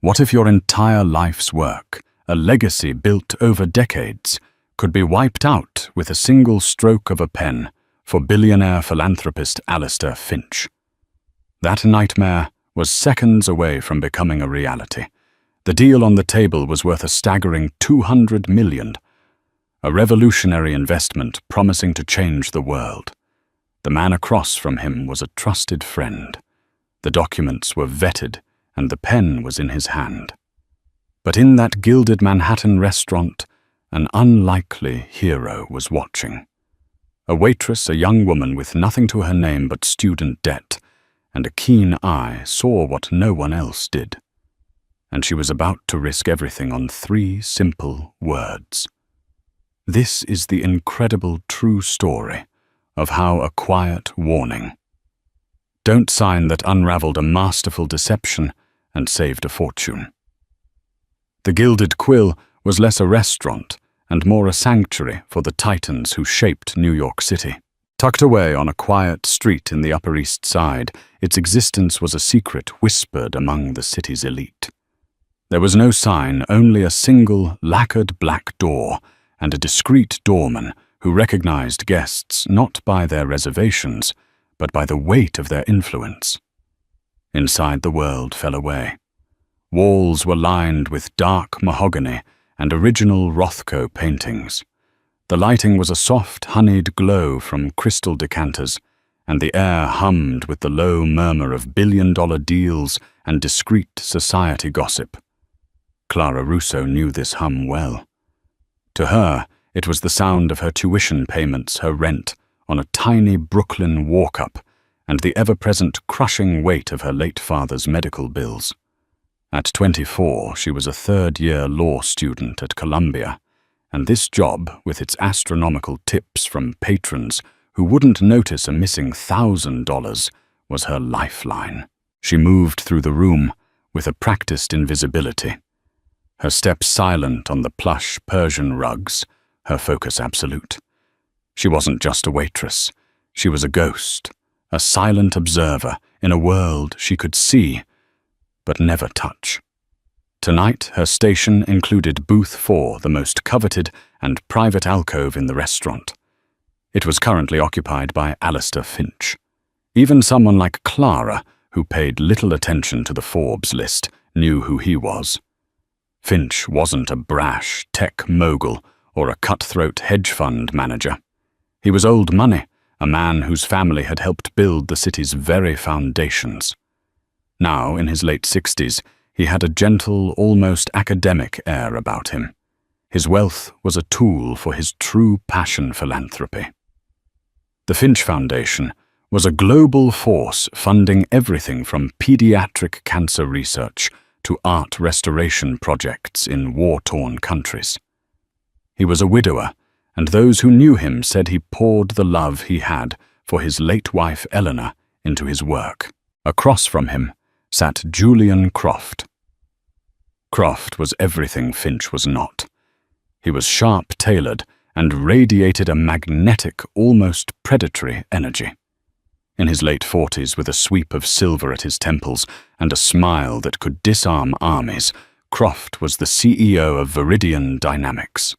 What if your entire life's work, a legacy built over decades, could be wiped out with a single stroke of a pen for billionaire philanthropist Alistair Finch? That nightmare was seconds away from becoming a reality. The deal on the table was worth a staggering $200 million, a revolutionary investment promising to change the world. The man across from him was a trusted friend. The documents were vetted, and the pen was in his hand. But in that gilded Manhattan restaurant, an unlikely hero was watching. A waitress, a young woman with nothing to her name but student debt, and a keen eye saw what no one else did. And she was about to risk everything on 3 simple words. This is the incredible true story of how a quiet warning. Don't sign that unraveled a masterful deception and saved a fortune. The Gilded Quill was less a restaurant and more a sanctuary for the titans who shaped New York City. Tucked away on a quiet street in the Upper East Side, its existence was a secret whispered among the city's elite. There was no sign, only a single lacquered black door and a discreet doorman who recognized guests not by their reservations, but by the weight of their influence. Inside, the world fell away. Walls were lined with dark mahogany and original Rothko paintings. The lighting was a soft, honeyed glow from crystal decanters, and the air hummed with the low murmur of billion-dollar deals and discreet society gossip. Clara Russo knew this hum well. To her, it was the sound of her tuition payments, her rent, on a tiny Brooklyn walk-up, and the ever-present crushing weight of her late father's medical bills. At 24, she was a third-year law student at Columbia, and this job, with its astronomical tips from patrons who wouldn't notice a missing $1,000, was her lifeline. She moved through the room with a practiced invisibility, her steps silent on the plush Persian rugs, her focus absolute. She wasn't just a waitress. She was a ghost, a silent observer in a world she could see, but never touch. Tonight, her station included Booth 4, the most coveted and private alcove in the restaurant. It was currently occupied by Alistair Finch. Even someone like Clara, who paid little attention to the Forbes list, knew who he was. Finch wasn't a brash tech mogul or a cutthroat hedge fund manager. He was old money, a man whose family had helped build the city's very foundations. Now, in his late 60s, he had a gentle, almost academic air about him. His wealth was a tool for his true passion philanthropy. The Finch Foundation was a global force funding everything from pediatric cancer research to art restoration projects in war-torn countries. He was a widower, and those who knew him said he poured the love he had for his late wife Eleanor into his work. Across from him sat Julian Croft. Croft was everything Finch was not. He was sharp-tailored and radiated a magnetic, almost predatory energy. In his late 40s, with a sweep of silver at his temples and a smile that could disarm armies, Croft was the CEO of Viridian Dynamics.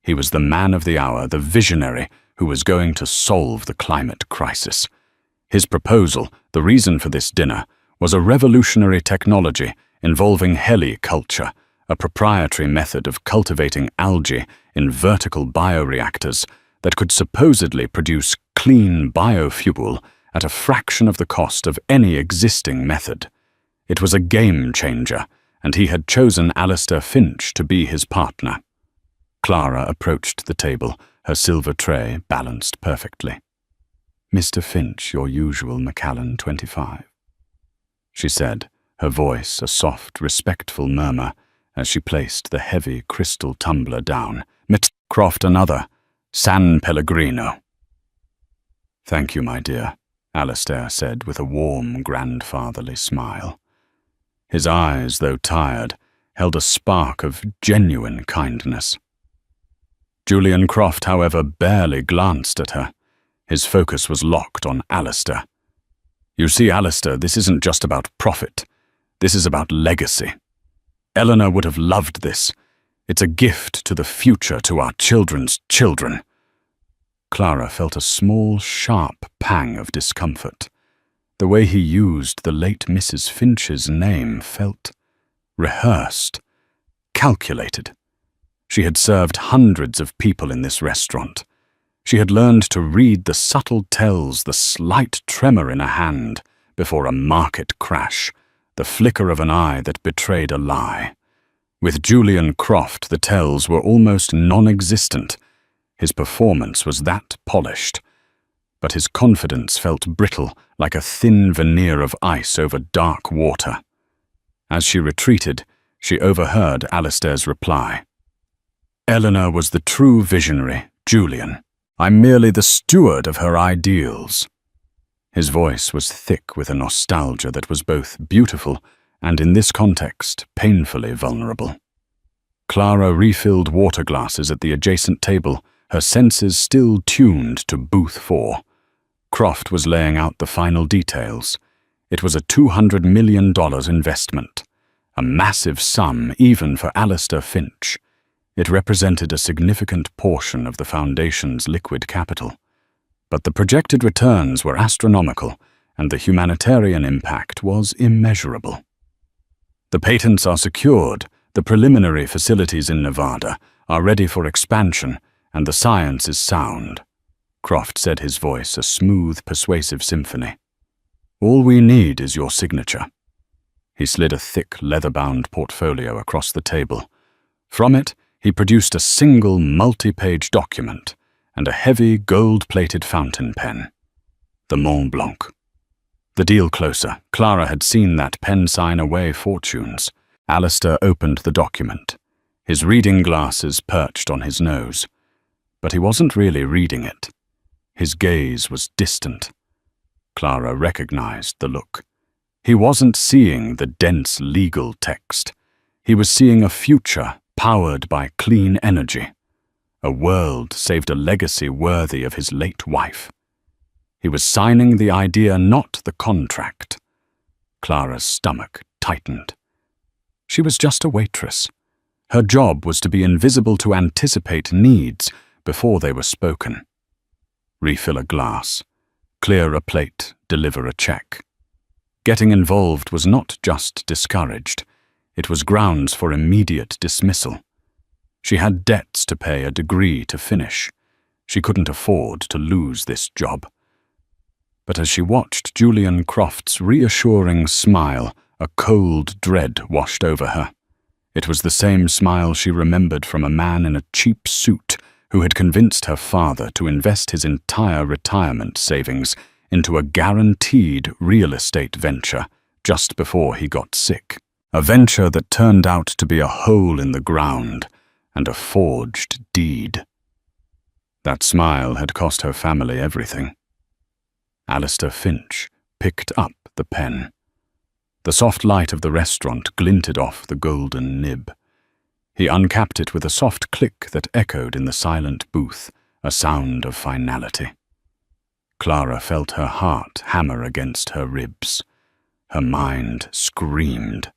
He was the man of the hour, the visionary who was going to solve the climate crisis. His proposal, the reason for this dinner, was a revolutionary technology involving heliculture, a proprietary method of cultivating algae in vertical bioreactors that could supposedly produce clean biofuel at a fraction of the cost of any existing method. It was a game changer, and he had chosen Alistair Finch to be his partner. Clara approached the table, her silver tray balanced perfectly. "Mr. Finch, your usual Macallan 25. She said, her voice a soft, respectful murmur as she placed the heavy crystal tumbler down. "Miss Croft, another. San Pellegrino." "Thank you, my dear," Alistair said with a warm, grandfatherly smile. His eyes, though tired, held a spark of genuine kindness. Julian Croft, however, barely glanced at her. His focus was locked on Alistair. "You see, Alistair, this isn't just about profit. This is about legacy." Eleanor would have loved this. It's a gift to the future, to our children's children. Clara felt a small, sharp pang of discomfort. The way he used the late Mrs. Finch's name felt rehearsed, calculated. She had served hundreds of people in this restaurant. She had learned to read the subtle tells, the slight tremor in a hand before a market crash, the flicker of an eye that betrayed a lie. With Julian Croft, the tells were almost non-existent. His performance was that polished, but his confidence felt brittle, like a thin veneer of ice over dark water. As she retreated, she overheard Alistair's reply. Eleanor was the true visionary, Julian. I'm merely the steward of her ideals. His voice was thick with a nostalgia that was both beautiful and, in this context, painfully vulnerable. Clara refilled water glasses at the adjacent table, her senses still tuned to Booth 4. Croft was laying out the final details. It was a $200 million investment, a massive sum even for Alistair Finch. It represented a significant portion of the Foundation's liquid capital. But the projected returns were astronomical, and the humanitarian impact was immeasurable. The patents are secured, the preliminary facilities in Nevada are ready for expansion, and the science is sound. Croft said, his voice a smooth, persuasive symphony. All we need is your signature. He slid a thick, leather-bound portfolio across the table. From it, he produced a single multi-page document and a heavy, gold-plated fountain pen. The Mont Blanc. The deal closer. Clara had seen that pen sign away fortunes. Alistair opened the document, his reading glasses perched on his nose. But he wasn't really reading it. His gaze was distant. Clara recognized the look. He wasn't seeing the dense legal text. He was seeing a future powered by clean energy. A world saved a legacy worthy of his late wife. He was signing the idea, not the contract. Clara's stomach tightened. She was just a waitress. Her job was to be invisible, to anticipate needs before they were spoken. Refill a glass, clear a plate, deliver a check. Getting involved was not just discouraged. It was grounds for immediate dismissal. She had debts to pay, a degree to finish. She couldn't afford to lose this job. But as she watched Julian Croft's reassuring smile, a cold dread washed over her. It was the same smile she remembered from a man in a cheap suit who had convinced her father to invest his entire retirement savings into a guaranteed real estate venture just before he got sick. A venture that turned out to be a hole in the ground and a forged deed. That smile had cost her family everything. Alistair Finch picked up the pen. The soft light of the restaurant glinted off the golden nib. He uncapped it with a soft click that echoed in the silent booth, a sound of finality. Clara felt her heart hammer against her ribs. Her mind screamed.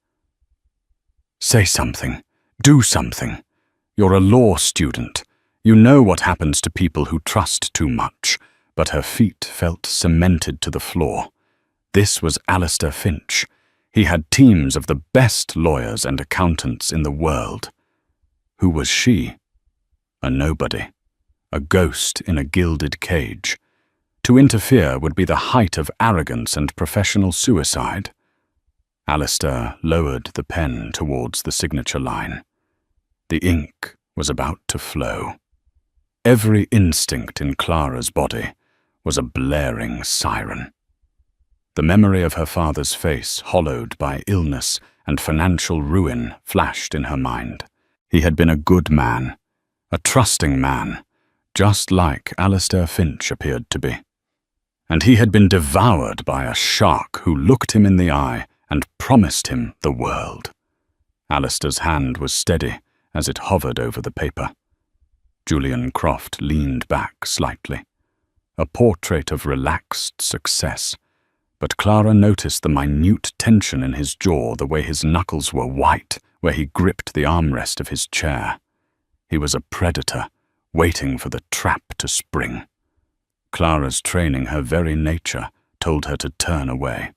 Say something. Do something. You're a law student. You know what happens to people who trust too much. But her feet felt cemented to the floor. This was Alistair Finch. He had teams of the best lawyers and accountants in the world. Who was she? A nobody. A ghost in a gilded cage. To interfere would be the height of arrogance and professional suicide. Alistair lowered the pen towards the signature line. The ink was about to flow. Every instinct in Clara's body was a blaring siren. The memory of her father's face, hollowed by illness and financial ruin, flashed in her mind. He had been a good man, a trusting man, just like Alistair Finch appeared to be. And he had been devoured by a shark who looked him in the eye and promised him the world. Alistair's hand was steady as it hovered over the paper. Julian Croft leaned back slightly. A portrait of relaxed success, but Clara noticed the minute tension in his jaw, the way his knuckles were white where he gripped the armrest of his chair. He was a predator, waiting for the trap to spring. Clara's training, her very nature, told her to turn away.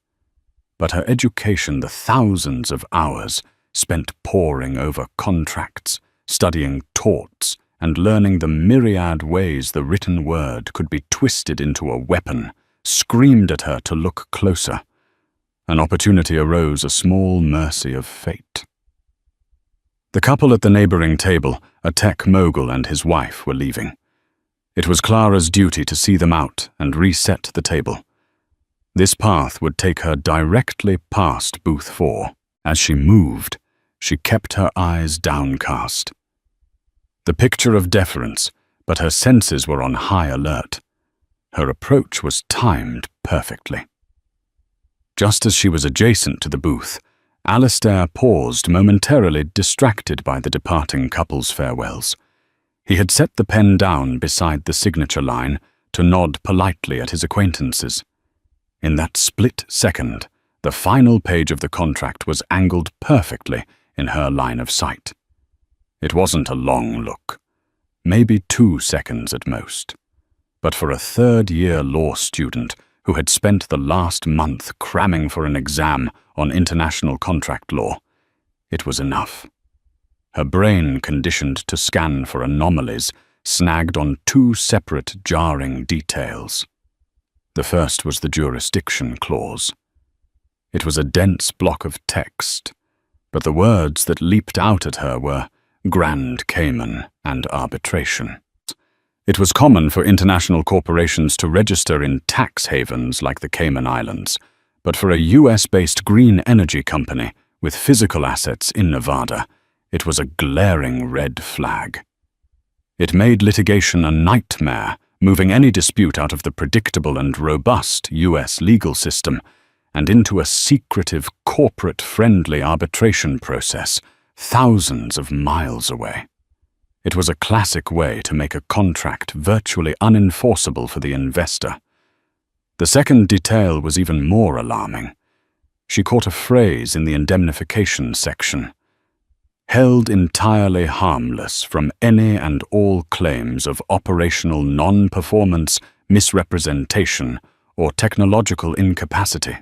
But her education, the thousands of hours spent poring over contracts, studying torts, and learning the myriad ways the written word could be twisted into a weapon, screamed at her to look closer. An opportunity arose, a small mercy of fate. The couple at the neighboring table, a tech mogul and his wife, were leaving. It was Clara's duty to see them out and reset the table. This path would take her directly past booth 4. As she moved, she kept her eyes downcast. The picture of deference, but her senses were on high alert. Her approach was timed perfectly. Just as she was adjacent to the booth, Alistair paused, momentarily distracted by the departing couple's farewells. He had set the pen down beside the signature line to nod politely at his acquaintances. In that split second, the final page of the contract was angled perfectly in her line of sight. It wasn't a long look, maybe 2 seconds at most. But for a third-year law student who had spent the last month cramming for an exam on international contract law, it was enough. Her brain, conditioned to scan for anomalies, snagged on 2 separate jarring details. The first was the jurisdiction clause. It was a dense block of text, but the words that leaped out at her were Grand Cayman and arbitration. It was common for international corporations to register in tax havens like the Cayman Islands, but for a US-based green energy company with physical assets in Nevada, it was a glaring red flag. It made litigation a nightmare, moving any dispute out of the predictable and robust US legal system and into a secretive, corporate-friendly arbitration process thousands of miles away. It was a classic way to make a contract virtually unenforceable for the investor. The second detail was even more alarming. She caught a phrase in the indemnification section: held entirely harmless from any and all claims of operational non-performance, misrepresentation, or technological incapacity.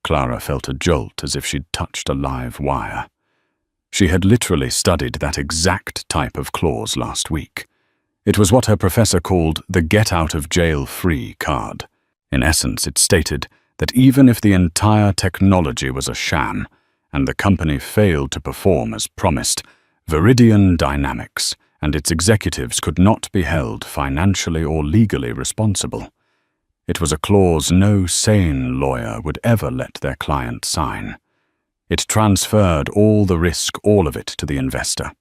Clara felt a jolt as if she'd touched a live wire. She had literally studied that exact type of clause last week. It was what her professor called the get-out-of-jail-free card. In essence, it stated that even if the entire technology was a sham, and the company failed to perform as promised, Viridian Dynamics and its executives could not be held financially or legally responsible. It was a clause no sane lawyer would ever let their client sign. It transferred all the risk, all of it, to the investor.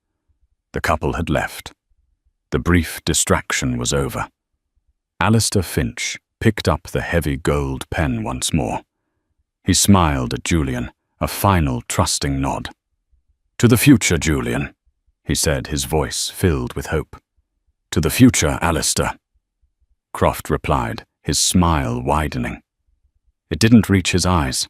The couple had left. The brief distraction was over. Alistair Finch picked up the heavy gold pen once more. He smiled at Julian, a final trusting nod. "To the future, Julian," he said, his voice filled with hope. "To the future, Alistair," Croft replied, his smile widening. It didn't reach his eyes.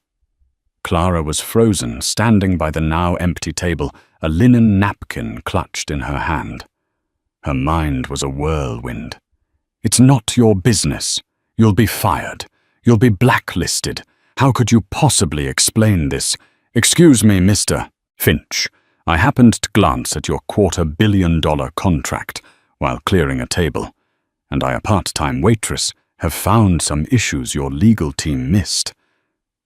Clara was frozen, standing by the now empty table, a linen napkin clutched in her hand. Her mind was a whirlwind. "It's not your business. You'll be fired. You'll be blacklisted. How could you possibly explain this? Excuse me, Mr. Finch. I happened to glance at your $250 million contract while clearing a table, and I, a part-time waitress, have found some issues your legal team missed."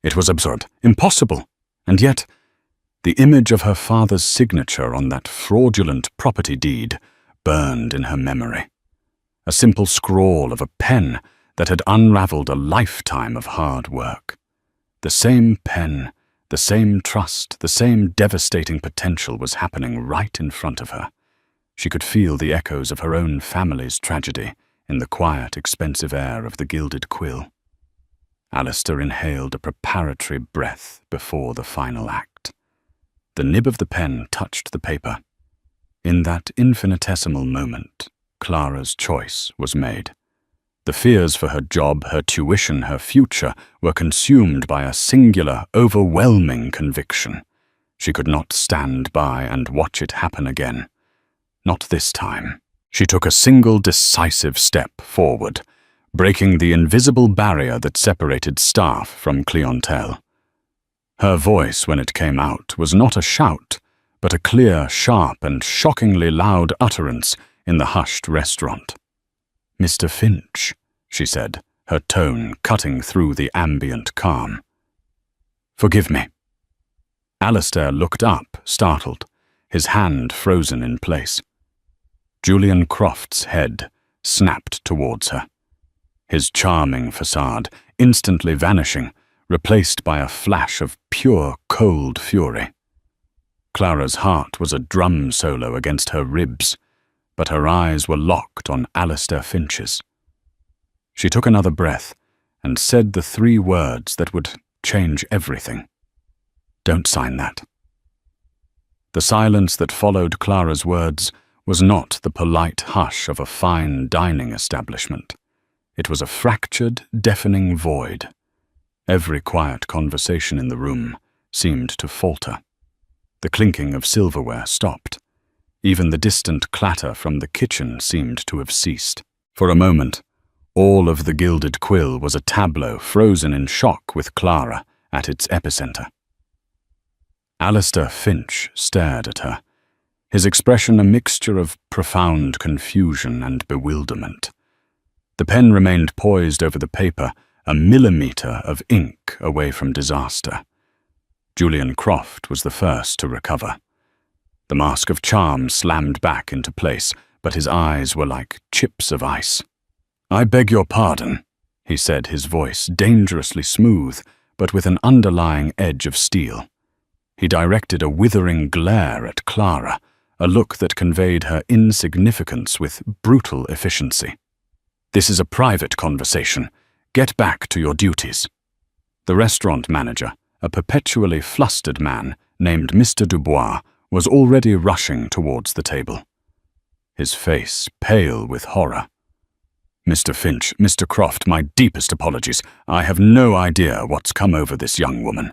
It was absurd, impossible, and yet the image of her father's signature on that fraudulent property deed burned in her memory. A simple scrawl of a pen that had unraveled a lifetime of hard work. The same pen, the same trust, the same devastating potential was happening right in front of her. She could feel the echoes of her own family's tragedy in the quiet, expensive air of the Gilded Quill. Alistair inhaled a preparatory breath before the final act. The nib of the pen touched the paper. In that infinitesimal moment, Clara's choice was made. The fears for her job, her tuition, her future were consumed by a singular, overwhelming conviction. She could not stand by and watch it happen again. Not this time. She took a single decisive step forward, breaking the invisible barrier that separated staff from clientele. Her voice, when it came out, was not a shout, but a clear, sharp, and shockingly loud utterance in the hushed restaurant. "Mr. Finch," she said, her tone cutting through the ambient calm. "Forgive me." Alistair looked up, startled, his hand frozen in place. Julian Croft's head snapped towards her, his charming facade instantly vanishing, replaced by a flash of pure, cold fury. Clara's heart was a drum solo against her ribs, but her eyes were locked on Alistair Finch's. She took another breath and said the 3 words that would change everything. "Don't sign that." The silence that followed Clara's words was not the polite hush of a fine dining establishment. It was a fractured, deafening void. Every quiet conversation in the room seemed to falter. The clinking of silverware stopped. Even the distant clatter from the kitchen seemed to have ceased. For a moment, all of the Gilded Quill was a tableau frozen in shock with Clara at its epicenter. Alistair Finch stared at her, his expression a mixture of profound confusion and bewilderment. The pen remained poised over the paper, a millimeter of ink away from disaster. Julian Croft was the first to recover. The mask of charm slammed back into place, but his eyes were like chips of ice. "I beg your pardon," he said, his voice dangerously smooth, but with an underlying edge of steel. He directed a withering glare at Clara, a look that conveyed her insignificance with brutal efficiency. "This is a private conversation. Get back to your duties." The restaurant manager, a perpetually flustered man named Mr. Dubois, was already rushing towards the table, his face pale with horror. "Mr. Finch, Mr. Croft, my deepest apologies. I have no idea what's come over this young woman.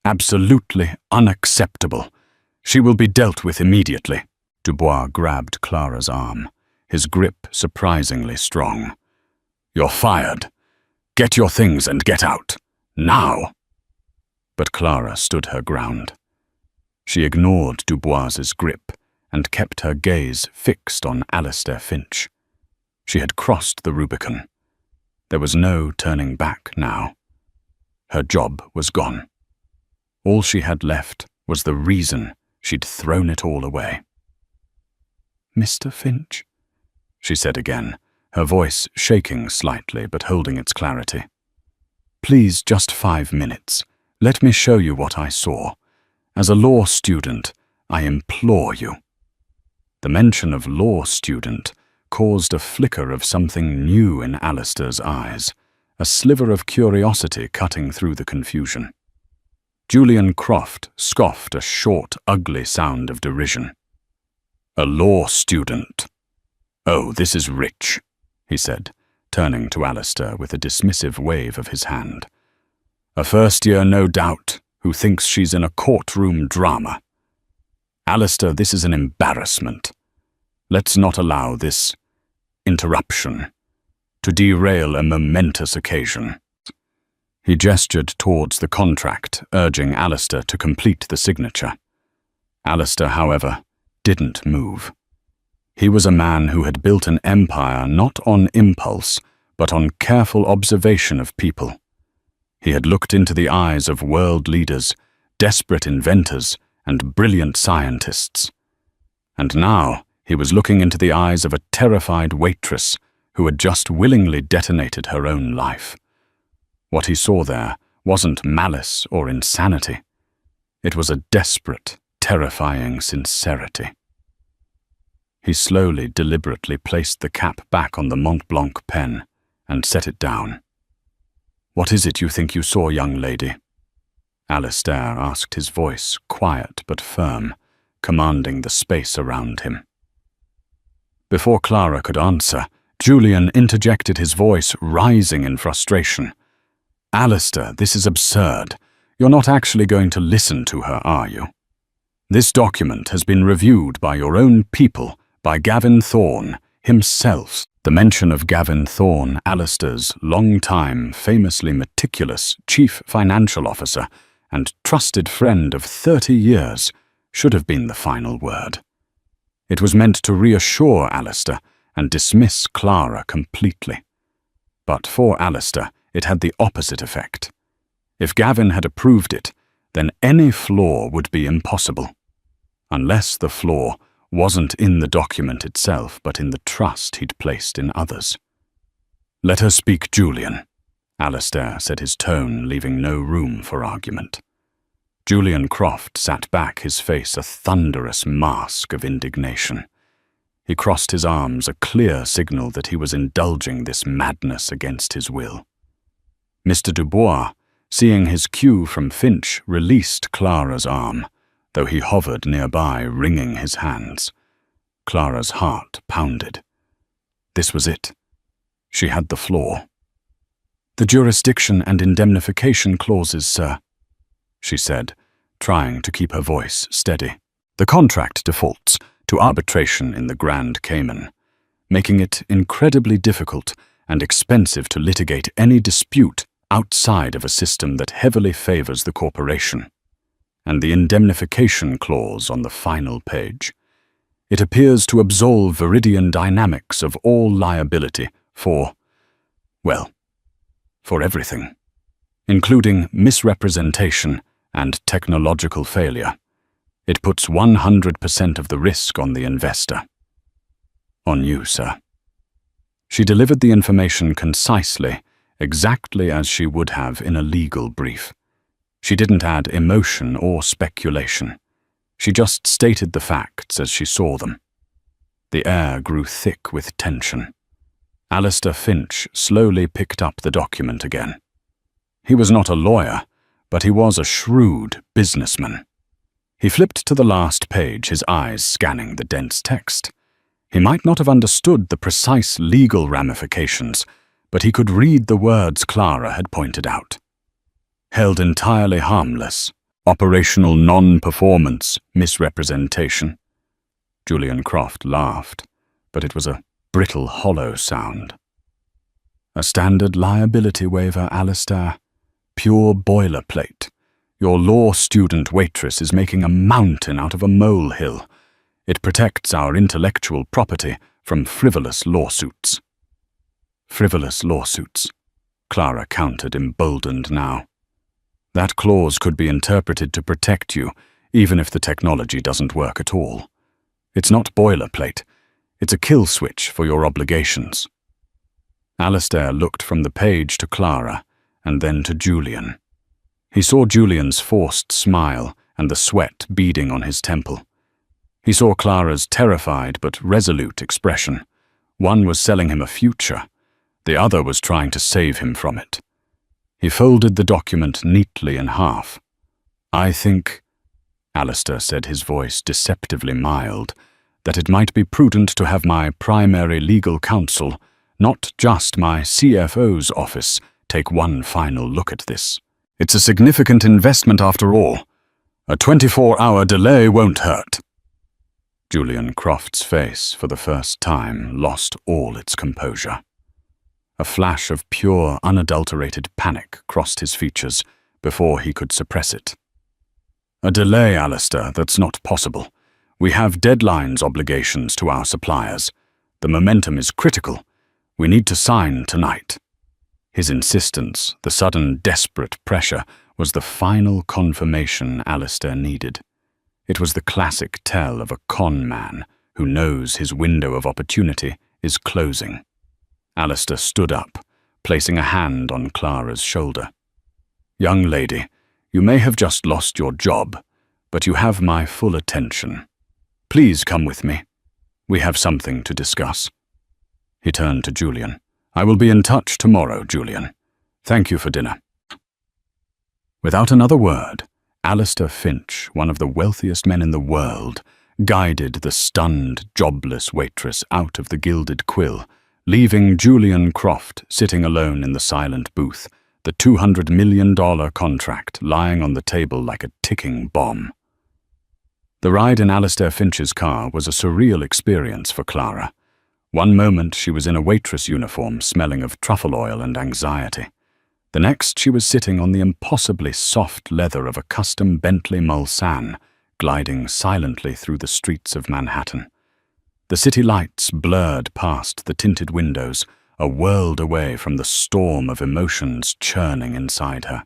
Absolutely unacceptable. She will be dealt with immediately." Dubois grabbed Clara's arm, his grip surprisingly strong. "You're fired. Get your things and get out. Now." But Clara stood her ground. She ignored Dubois's grip and kept her gaze fixed on Alistair Finch. She had crossed the Rubicon. There was no turning back now. Her job was gone. All she had left was the reason she'd thrown it all away. "Mr. Finch," she said again, her voice shaking slightly but holding its clarity. "Please, just 5 minutes. Let me show you what I saw. As a law student, I implore you." The mention of law student caused a flicker of something new in Alistair's eyes, a sliver of curiosity cutting through the confusion. Julian Croft scoffed a short, ugly sound of derision. "A law student. Oh, this is rich," he said, turning to Alistair with a dismissive wave of his hand. "A first-year, no doubt, who thinks she's in a courtroom drama. Alistair, this is an embarrassment. Let's not allow this interruption to derail a momentous occasion." He gestured towards the contract, urging Alistair to complete the signature. Alistair, however, didn't move. He was a man who had built an empire not on impulse, but on careful observation of people. He had looked into the eyes of world leaders, desperate inventors, and brilliant scientists. And now he was looking into the eyes of a terrified waitress who had just willingly detonated her own life. What he saw there wasn't malice or insanity. It was a desperate, terrifying sincerity. He slowly, deliberately placed the cap back on the Mont Blanc pen and set it down. "What is it you think you saw, young lady?" Alistair asked, his voice quiet but firm, commanding the space around him. Before Clara could answer, Julian interjected, his voice rising in frustration. "Alistair, this is absurd. You're not actually going to listen to her, are you?" This document has been reviewed by your own people, by Gavin Thorne himself. The mention of Gavin Thorne, Alistair's long-time, famously meticulous chief financial officer and trusted friend of 30 years, should have been the final word. It was meant to reassure Alistair and dismiss Clara completely. But for Alistair, it had the opposite effect. If Gavin had approved it, then any flaw would be impossible. Unless the flaw wasn't in the document itself, but in the trust he'd placed in others. "Let her speak, Julian," Alistair said, his tone leaving no room for argument. Julian Croft sat back, his face a thunderous mask of indignation. He crossed his arms, a clear signal that he was indulging this madness against his will. Mr. Dubois, seeing his cue from Finch, released Clara's arm, though he hovered nearby, wringing his hands. Clara's heart pounded. This was it. She had the flaw. "The jurisdiction and indemnification clauses, sir," she said, trying to keep her voice steady. "The contract defaults to arbitration in the Grand Cayman, making it incredibly difficult and expensive to litigate any dispute outside of a system that heavily favors the corporation. And the indemnification clause on the final page. It appears to absolve Viridian Dynamics of all liability for everything, including misrepresentation and technological failure. It puts 100% of the risk on the investor. On you, sir." She delivered the information concisely, exactly as she would have in a legal brief. She didn't add emotion or speculation. She just stated the facts as she saw them. The air grew thick with tension. Alistair Finch slowly picked up the document again. He was not a lawyer, but he was a shrewd businessman. He flipped to the last page, his eyes scanning the dense text. He might not have understood the precise legal ramifications, but he could read the words Clara had pointed out. Held entirely harmless. Operational non-performance misrepresentation. Julian Croft laughed, but it was a brittle, hollow sound. "A standard liability waiver, Alistair. Pure boilerplate. Your law student Waitress is making a mountain out of a molehill. It protects our intellectual property from frivolous lawsuits." Frivolous lawsuits, Clara countered, emboldened now. That clause could be interpreted to protect you, even if the technology doesn't work at all. It's not boilerplate. It's a kill switch for your obligations. Alistair looked from the page to Clara, and then to Julian. He saw Julian's forced smile and the sweat beading on his temple. He saw Clara's terrified but resolute expression. One was selling him a future. The other was trying to save him from it. He folded the document neatly in half. "I think," Alistair said, his voice deceptively mild, "that it might be prudent to have my primary legal counsel, not just my CFO's office, take one final look at this. It's a significant investment after all. A 24-hour delay won't hurt." Julian Croft's face, for the first time, lost all its composure. A flash of pure, unadulterated panic crossed his features before he could suppress it. "A delay, Alistair, that's not possible. We have deadlines obligations to our suppliers. The momentum is critical. We need to sign tonight." His insistence, the sudden desperate pressure, was the final confirmation Alistair needed. It was the classic tell of a con man who knows his window of opportunity is closing. Alistair stood up, placing a hand on Clara's shoulder. "Young lady, you may have just lost your job, but you have my full attention. Please come with me. We have something to discuss." He turned to Julian. "I will be in touch tomorrow, Julian. Thank you for dinner." Without another word, Alistair Finch, one of the wealthiest men in the world, guided the stunned, jobless Waitress out of the Gilded Quill, leaving Julian Croft sitting alone in the silent booth, the $200 million contract lying on the table like a ticking bomb. The ride in Alistair Finch's car was a surreal experience for Clara. One moment she was in a waitress uniform smelling of truffle oil and anxiety. The next she was sitting on the impossibly soft leather of a custom Bentley Mulsanne, gliding silently through the streets of Manhattan. The city lights blurred past the tinted windows, a world away from the storm of emotions churning inside her.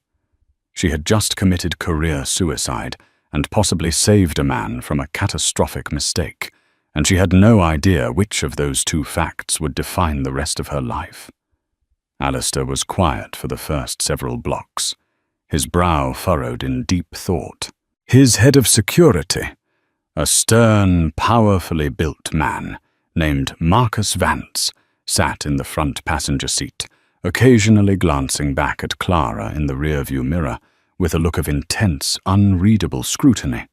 She had just committed career suicide and possibly saved a man from a catastrophic mistake, and she had no idea which of those two facts would define the rest of her life. Alistair was quiet for the first several blocks, his brow furrowed in deep thought. His head of security, a stern, powerfully built man named Marcus Vance, sat in the front passenger seat, occasionally glancing back at Clara in the rearview mirror with a look of intense, unreadable scrutiny.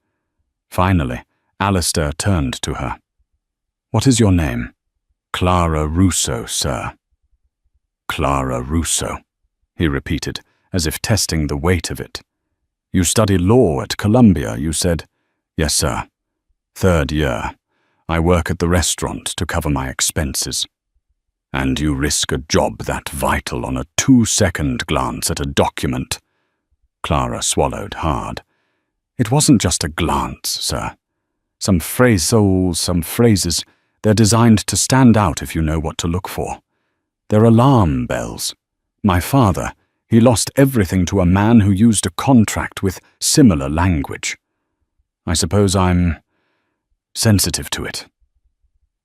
Finally, Alistair turned to her. "What is your name?" "Clara Russo, sir." "Clara Russo," he repeated, as if testing the weight of it. "You study law at Columbia, you said?" "Yes, sir. 3rd year. I work at the restaurant to cover my expenses." "And you risk a job that vital on a 2-second glance at a document?" Clara swallowed hard. "It wasn't just a glance, sir. Some phrases, they're designed to stand out if you know what to look for. They're alarm bells. My father, he lost everything to a man who used a contract with similar language. I suppose I'm sensitive to it."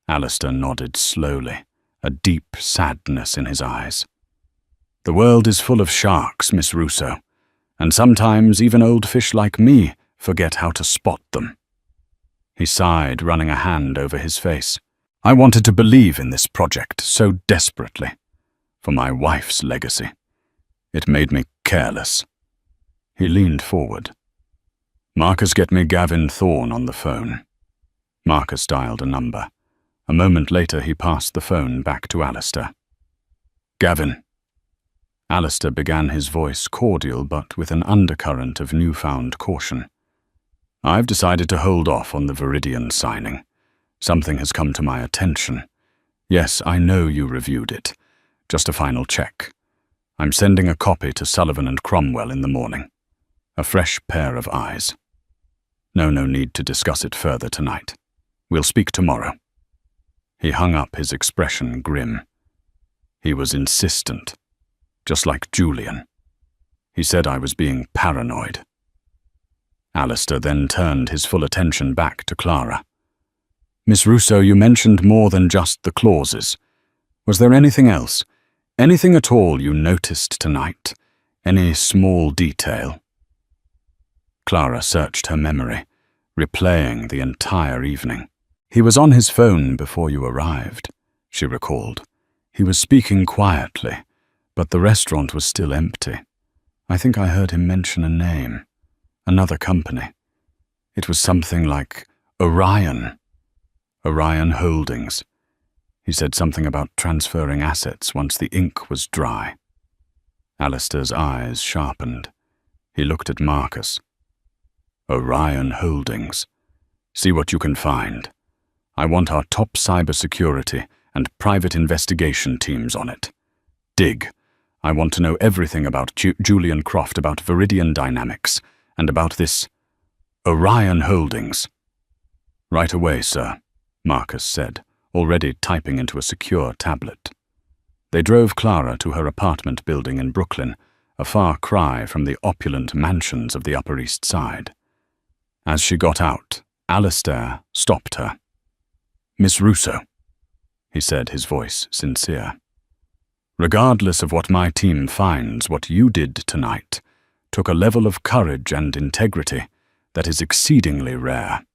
Alistair nodded slowly, a deep sadness in his eyes. "The world is full of sharks, Miss Russo, and sometimes even old fish like me forget how to spot them." He sighed, running a hand over his face. "I wanted to believe in this project so desperately, for my wife's legacy. It made me careless." He leaned forward. "Marcus, get me Gavin Thorne on the phone." Marcus dialed a number. A moment later he passed the phone back to Alistair. "Gavin." Alistair began his voice cordial but with an undercurrent of newfound caution. "I've decided to hold off on the Viridian signing. Something has come to my attention. Yes, I know you reviewed it. Just a final check. I'm sending a copy to Sullivan and Cromwell in the morning. A fresh pair of eyes. No need to discuss it further tonight. We'll speak tomorrow." He hung up, his expression grim. He was insistent, just like Julian. He said I was being paranoid. Alistair then turned his full attention back to Clara. "Miss Russo, you mentioned more than just the clauses. Was there anything else? Anything at all you noticed tonight? Any small detail?" Clara searched her memory, replaying the entire evening. "He was on his phone before you arrived," she recalled. "He was speaking quietly, but the restaurant was still empty. I think I heard him mention a name. Another company. It was something like Orion. Orion Holdings. He said something about transferring assets once the ink was dry." Alistair's eyes sharpened. He looked at Marcus. "Orion Holdings. See what you can find. I want our top cybersecurity and private investigation teams on it. Dig. I want to know everything about Julian Croft, about Viridian Dynamics, and about this Orion Holdings." "Right away, sir," Marcus said, already typing into a secure tablet. They drove Clara to her apartment building in Brooklyn, a far cry from the opulent mansions of the Upper East Side. As she got out, Alistair stopped her. "Miss Russo," he said, his voice sincere. "Regardless of what my team finds, what you did tonight took a level of courage and integrity that is exceedingly rare.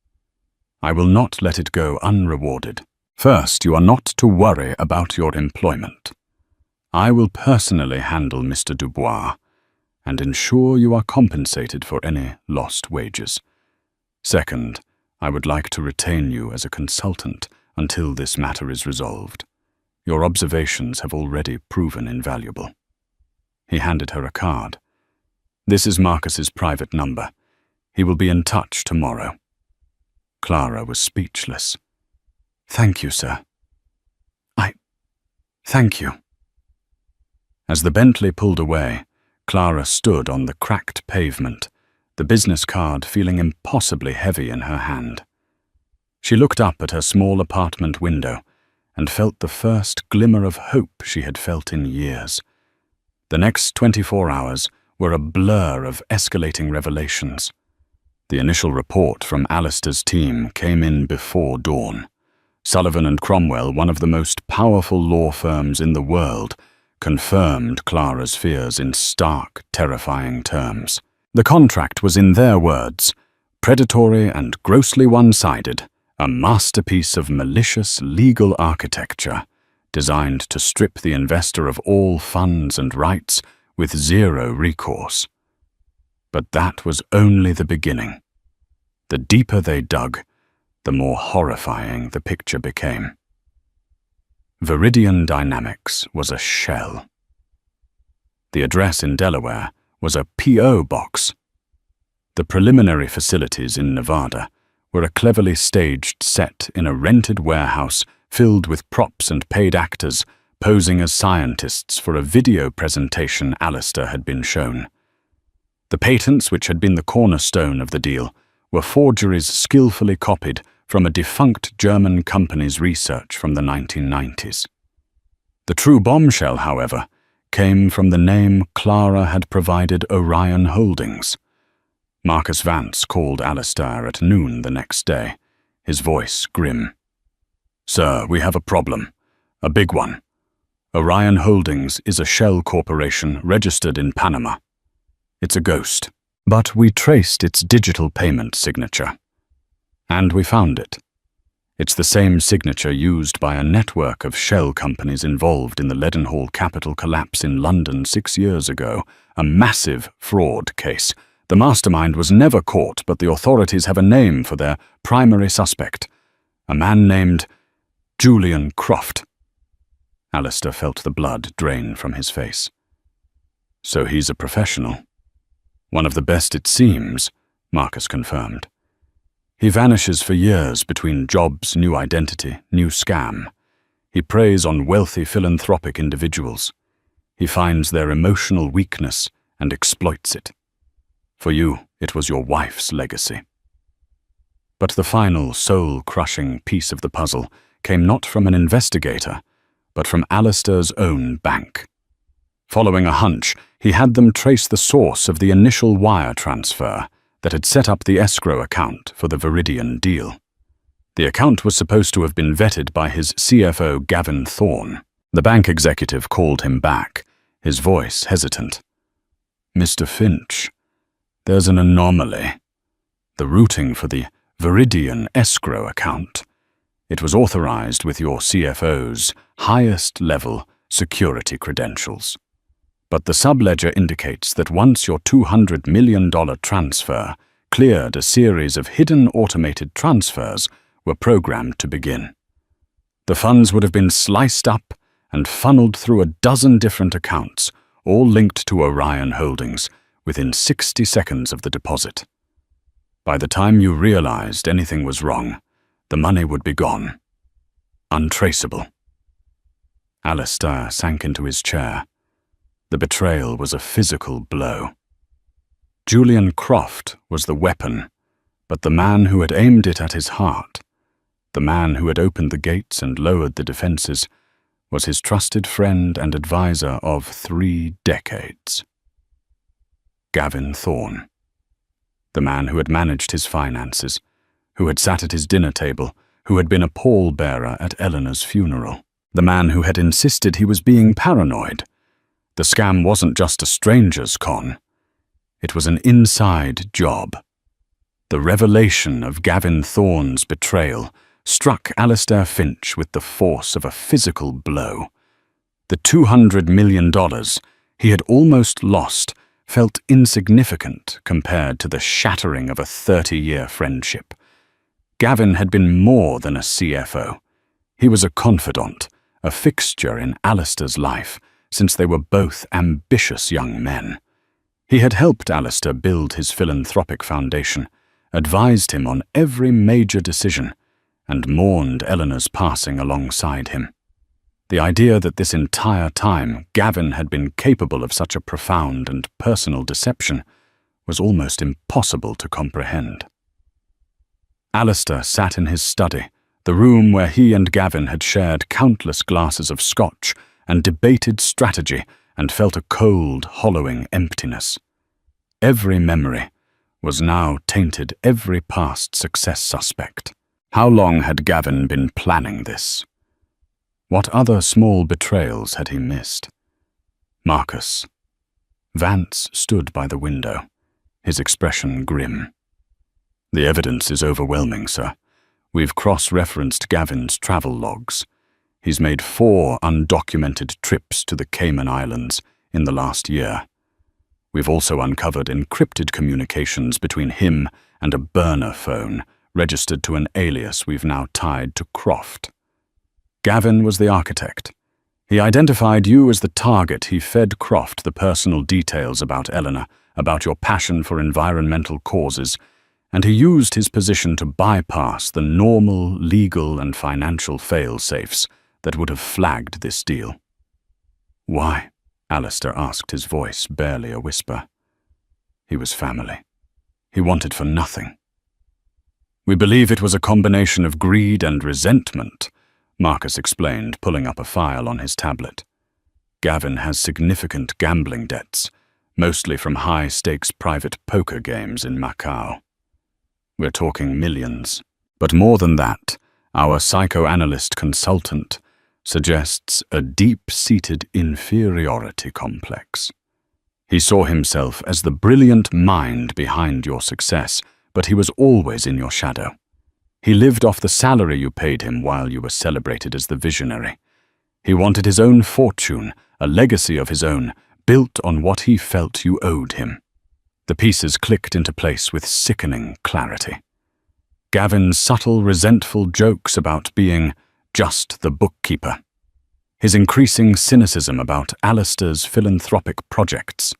I will not let it go unrewarded. First, you are not to worry about your employment. I will personally handle Mr. Dubois and ensure you are compensated for any lost wages. Second, I would like to retain you as a consultant until this matter is resolved. Your observations have already proven invaluable." He handed her a card. "This is Marcus's private number. He will be in touch tomorrow." Clara was speechless. "Thank you, sir. Thank you." As the Bentley pulled away, Clara stood on the cracked pavement, the business card feeling impossibly heavy in her hand. She looked up at her small apartment window and felt the first glimmer of hope she had felt in years. The next 24 hours were a blur of escalating revelations. The initial report from Alistair's team came in before dawn. Sullivan and Cromwell, one of the most powerful law firms in the world, confirmed Clara's fears in stark, terrifying terms. The contract was, in their words, predatory and grossly one-sided, a masterpiece of malicious legal architecture designed to strip the investor of all funds and rights with zero recourse. But that was only the beginning. The deeper they dug, the more horrifying the picture became. Viridian Dynamics was a shell. The address in Delaware was a P.O. box. The preliminary facilities in Nevada were a cleverly staged set in a rented warehouse filled with props and paid actors posing as scientists for a video presentation Alistair had been shown. The patents, which had been the cornerstone of the deal, were forgeries skillfully copied from a defunct German company's research from the 1990s. The true bombshell, however, came from the name Clara had provided Orion Holdings. Marcus Vance called Alistair at noon the next day, his voice grim. "Sir, we have a problem. A big one. Orion Holdings is a shell corporation registered in Panama. It's a ghost, but we traced its digital payment signature. And we found it. It's the same signature used by a network of shell companies involved in the Leadenhall Capital collapse in London 6 years ago, a massive fraud case. The mastermind was never caught, but the authorities have a name for their primary suspect, a man named Julian Croft." Alistair felt the blood drain from his face. "So he's a professional. One of the best, it seems," Marcus confirmed. "He vanishes for years between jobs, new identity, new scam. He preys on wealthy philanthropic individuals. He finds their emotional weakness and exploits it. For you, it was your wife's legacy." But the final, soul-crushing piece of the puzzle came not from an investigator, but from Alistair's own bank. Following a hunch, he had them trace the source of the initial wire transfer that had set up the escrow account for the Viridian deal. The account was supposed to have been vetted by his CFO Gavin Thorne. The bank executive called him back, his voice hesitant. "Mr. Finch, there's an anomaly. The routing for the Viridian escrow account. It was authorized with your CFO's highest-level security credentials. But the subledger indicates that once your $200 million transfer cleared, a series of hidden automated transfers were programmed to begin. The funds would have been sliced up and funneled through a dozen different accounts, all linked to Orion Holdings, within 60 seconds of the deposit. By the time you realized anything was wrong, the money would be gone. Untraceable." Alistair sank into his chair. The betrayal was a physical blow. Julian Croft was the weapon, but the man who had aimed it at his heart, the man who had opened the gates and lowered the defenses, was his trusted friend and advisor of 3 decades. Gavin Thorne. The man who had managed his finances, who had sat at his dinner table, who had been a pallbearer at Eleanor's funeral. The man who had insisted he was being paranoid. The scam wasn't just a stranger's con. It was an inside job. The revelation of Gavin Thorne's betrayal struck Alistair Finch with the force of a physical blow. The $200 million he had almost lost felt insignificant compared to the shattering of a 30-year friendship. Gavin had been more than a CFO. He was a confidant, a fixture in Alistair's life, since they were both ambitious young men. He had helped Alistair build his philanthropic foundation, advised him on every major decision, and mourned Eleanor's passing alongside him. The idea that this entire time Gavin had been capable of such a profound and personal deception was almost impossible to comprehend. Alistair sat in his study, the room where he and Gavin had shared countless glasses of scotch and debated strategy and felt a cold, hollowing emptiness. Every memory was now tainted every past success suspect. How long had Gavin been planning this? What other small betrayals had he missed? Marcus. Vance stood by the window, his expression grim. "The evidence is overwhelming, sir. We've cross-referenced Gavin's travel logs. He's made 4 undocumented trips to the Cayman Islands in the last year. We've also uncovered encrypted communications between him and a burner phone registered to an alias we've now tied to Croft. Gavin was the architect. He identified you as the target. He fed Croft the personal details about Eleanor, about your passion for environmental causes, and he used his position to bypass the normal legal and financial fail-safes that would have flagged this deal." "Why?" Alistair asked, his voice barely a whisper. He was family. He wanted for nothing. "We believe it was a combination of greed and resentment," Marcus explained, pulling up a file on his tablet. "Gavin has significant gambling debts, mostly from high-stakes private poker games in Macau. We're talking millions. But more than that, our psychoanalyst consultant suggests a deep-seated inferiority complex. He saw himself as the brilliant mind behind your success, but he was always in your shadow. He lived off the salary you paid him while you were celebrated as the visionary. He wanted his own fortune, a legacy of his own, built on what he felt you owed him." The pieces clicked into place with sickening clarity. Gavin's subtle, resentful jokes about being just the bookkeeper. His increasing cynicism about Alistair's philanthropic projects.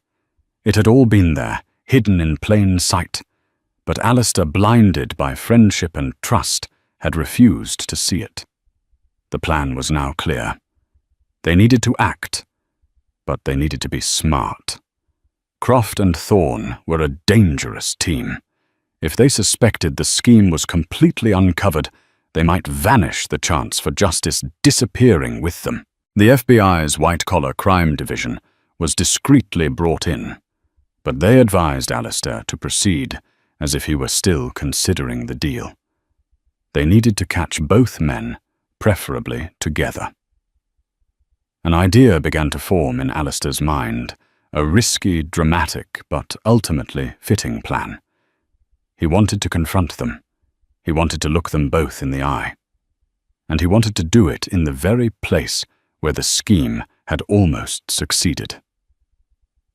It had all been there, hidden in plain sight, but Alistair, blinded by friendship and trust, had refused to see it. The plan was now clear. They needed to act, but they needed to be smart. Croft and Thorne were a dangerous team. If they suspected the scheme was completely uncovered, they might vanish, the chance for justice disappearing with them. The FBI's white-collar crime division was discreetly brought in, but they advised Alistair to proceed as if he were still considering the deal. They needed to catch both men, preferably together. An idea began to form in Alistair's mind, a risky, dramatic, but ultimately fitting plan. He wanted to confront them. He wanted to look them both in the eye. And he wanted to do it in the very place where the scheme had almost succeeded.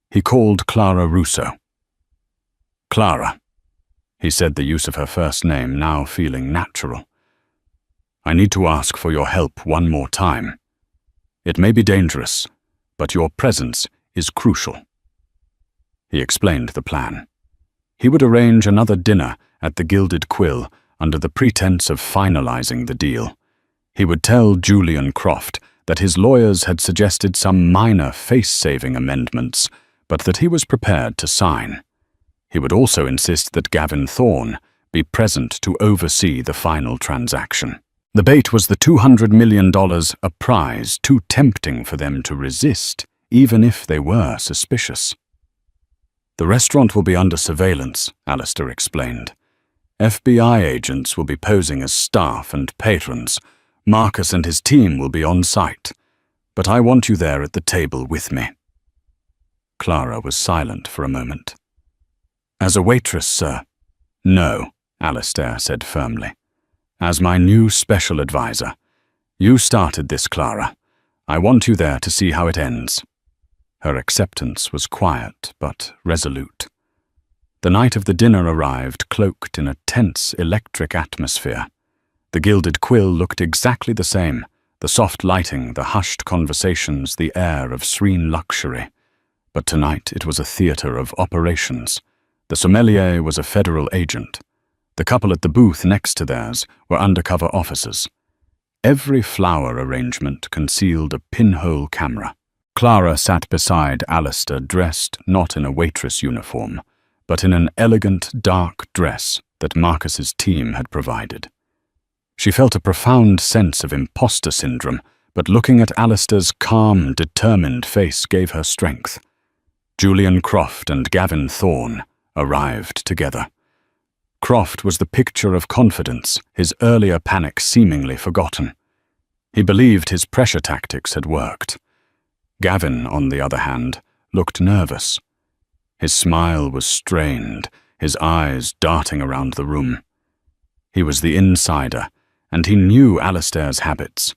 He called Clara Russo. "Clara," he said, the use of her first name now feeling natural. "I need to ask for your help one more time. It may be dangerous, but your presence is crucial." He explained the plan. He would arrange another dinner at the Gilded Quill under the pretense of finalizing the deal. He would tell Julian Croft that his lawyers had suggested some minor face-saving amendments, but that he was prepared to sign. He would also insist that Gavin Thorne be present to oversee the final transaction. The bait was the $200 million, a prize too tempting for them to resist, even if they were suspicious. "The restaurant will be under surveillance," Alistair explained. "FBI agents will be posing as staff and patrons. Marcus and his team will be on site, but I want you there at the table with me." Clara was silent for a moment. "As a waitress, sir?" "No," Alistair said firmly. "As my new special advisor. You started this, Clara. I want you there to see how it ends." Her acceptance was quiet but resolute. The night of the dinner arrived cloaked in a tense, electric atmosphere. The Gilded Quill looked exactly the same, the soft lighting, the hushed conversations, the air of serene luxury. But tonight it was a theater of operations. The sommelier was a federal agent. The couple at the booth next to theirs were undercover officers. Every flower arrangement concealed a pinhole camera. Clara sat beside Alistair, dressed not in a waitress uniform, but in an elegant dark dress that Marcus's team had provided. She felt a profound sense of imposter syndrome, but looking at Alistair's calm, determined face gave her strength. Julian Croft and Gavin Thorne arrived together. Croft was the picture of confidence, his earlier panic seemingly forgotten. He believed his pressure tactics had worked. Gavin, on the other hand, looked nervous. His smile was strained, his eyes darting around the room. He was the insider, and he knew Alistair's habits.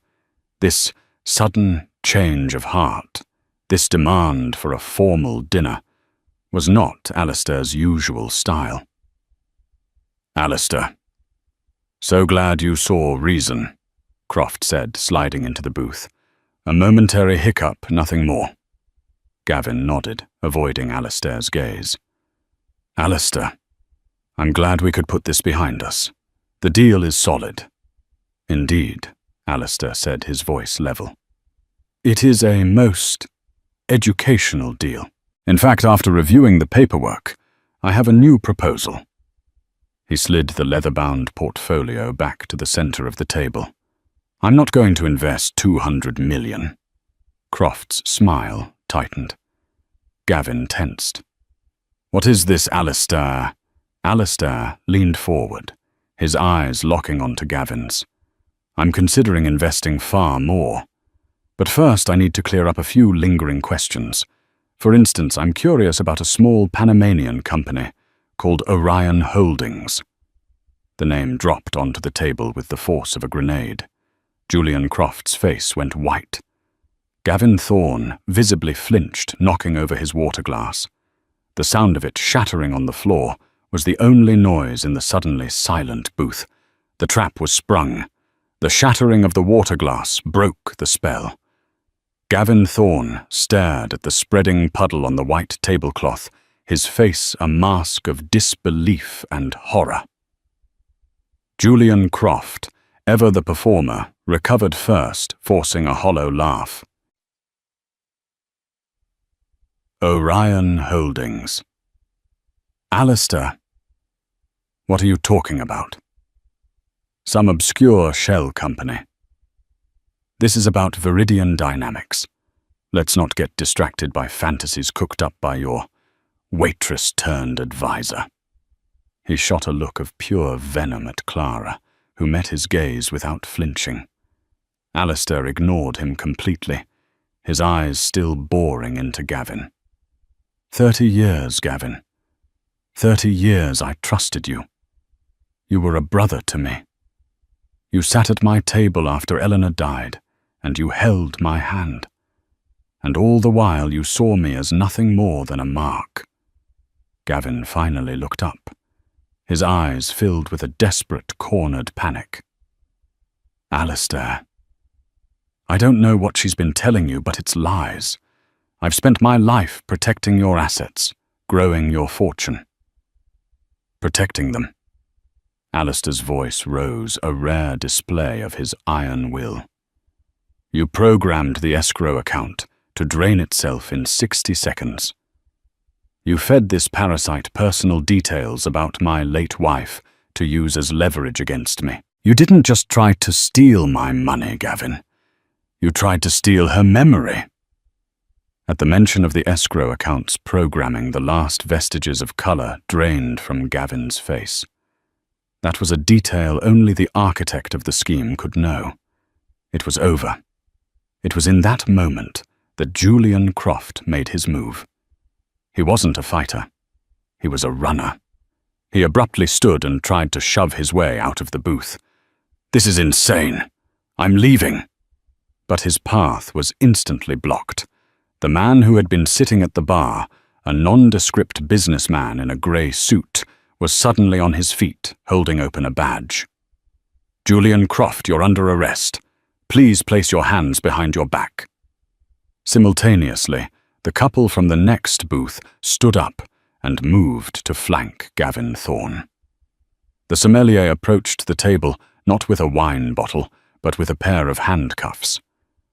This sudden change of heart, this demand for a formal dinner, was not Alistair's usual style. "Alistair, so glad you saw reason," Croft said, sliding into the booth. "A momentary hiccup, nothing more." Gavin nodded, avoiding Alistair's gaze. "Alistair, I'm glad we could put this behind us. The deal is solid." "Indeed," Alistair said, his voice level. "It is a most educational deal. In fact, after reviewing the paperwork, I have a new proposal." He slid the leather-bound portfolio back to the center of the table. "I'm not going to invest $200 million. Croft's smile tightened. Gavin tensed. "What is this, Alistair?" Alistair leaned forward, his eyes locking onto Gavin's. "I'm considering investing far more. But first I need to clear up a few lingering questions. For instance, I'm curious about a small Panamanian company called Orion Holdings." The name dropped onto the table with the force of a grenade. Julian Croft's face went white. Gavin Thorne visibly flinched, knocking over his water glass. The sound of it shattering on the floor was the only noise in the suddenly silent booth. The trap was sprung. The shattering of the water glass broke the spell. Gavin Thorne stared at the spreading puddle on the white tablecloth, his face a mask of disbelief and horror. Julian Croft, ever the performer, recovered first, forcing a hollow laugh. "Orion Holdings. Alistair, what are you talking about?" "Some obscure shell company. This is about Viridian Dynamics. Let's not get distracted by fantasies cooked up by your waitress-turned-advisor." He shot a look of pure venom at Clara, who met his gaze without flinching. Alistair ignored him completely, his eyes still boring into Gavin. 30 years, Gavin. 30 years I trusted you. You were a brother to me. You sat at my table after Eleanor died, and you held my hand. And all the while you saw me as nothing more than a mark." Gavin finally looked up, his eyes filled with a desperate, cornered panic. "Alistair, I don't know what she's been telling you, but it's lies. I've spent my life protecting your assets, growing your fortune." "Protecting them?" Alistair's voice rose, a rare display of his iron will. "You programmed the escrow account to drain itself in 60 seconds. You fed this parasite personal details about my late wife to use as leverage against me. You didn't just try to steal my money, Gavin. You tried to steal her memory." At the mention of the escrow account's programming, the last vestiges of color drained from Gavin's face. That was a detail only the architect of the scheme could know. It was over. It was in that moment that Julian Croft made his move. He wasn't a fighter. He was a runner. He abruptly stood and tried to shove his way out of the booth. "This is insane. I'm leaving." But his path was instantly blocked. The man who had been sitting at the bar, a nondescript businessman in a grey suit, was suddenly on his feet, holding open a badge. "Julian Croft, you're under arrest. Please place your hands behind your back." Simultaneously, the couple from the next booth stood up and moved to flank Gavin Thorne. The sommelier approached the table not with a wine bottle, but with a pair of handcuffs.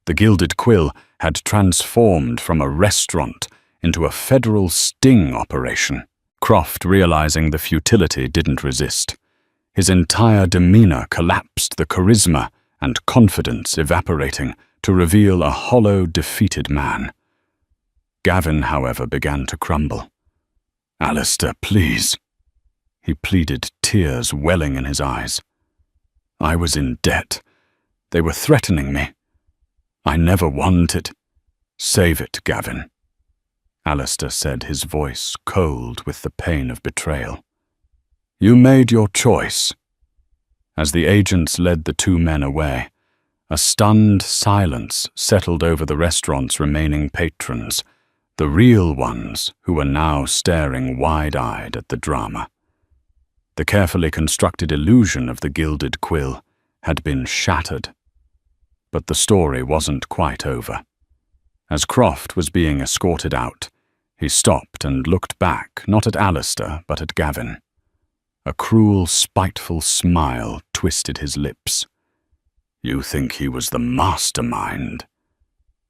The Gilded Quill had transformed from a restaurant into a federal sting operation. Croft, realizing the futility, didn't resist. His entire demeanor collapsed, the charisma and confidence evaporating to reveal a hollow, defeated man. Gavin, however, began to crumble. "Alistair, please," he pleaded, tears welling in his eyes. "I was in debt. They were threatening me. I never wanted. Save it, Gavin," Alistair said, his voice cold with the pain of betrayal. "You made your choice." As the agents led the two men away, a stunned silence settled over the restaurant's remaining patrons, the real ones who were now staring wide-eyed at the drama. The carefully constructed illusion of the Gilded Quill had been shattered. But the story wasn't quite over. As Croft was being escorted out, he stopped and looked back, not at Alistair, but at Gavin. A cruel, spiteful smile twisted his lips. "You think he was the mastermind?"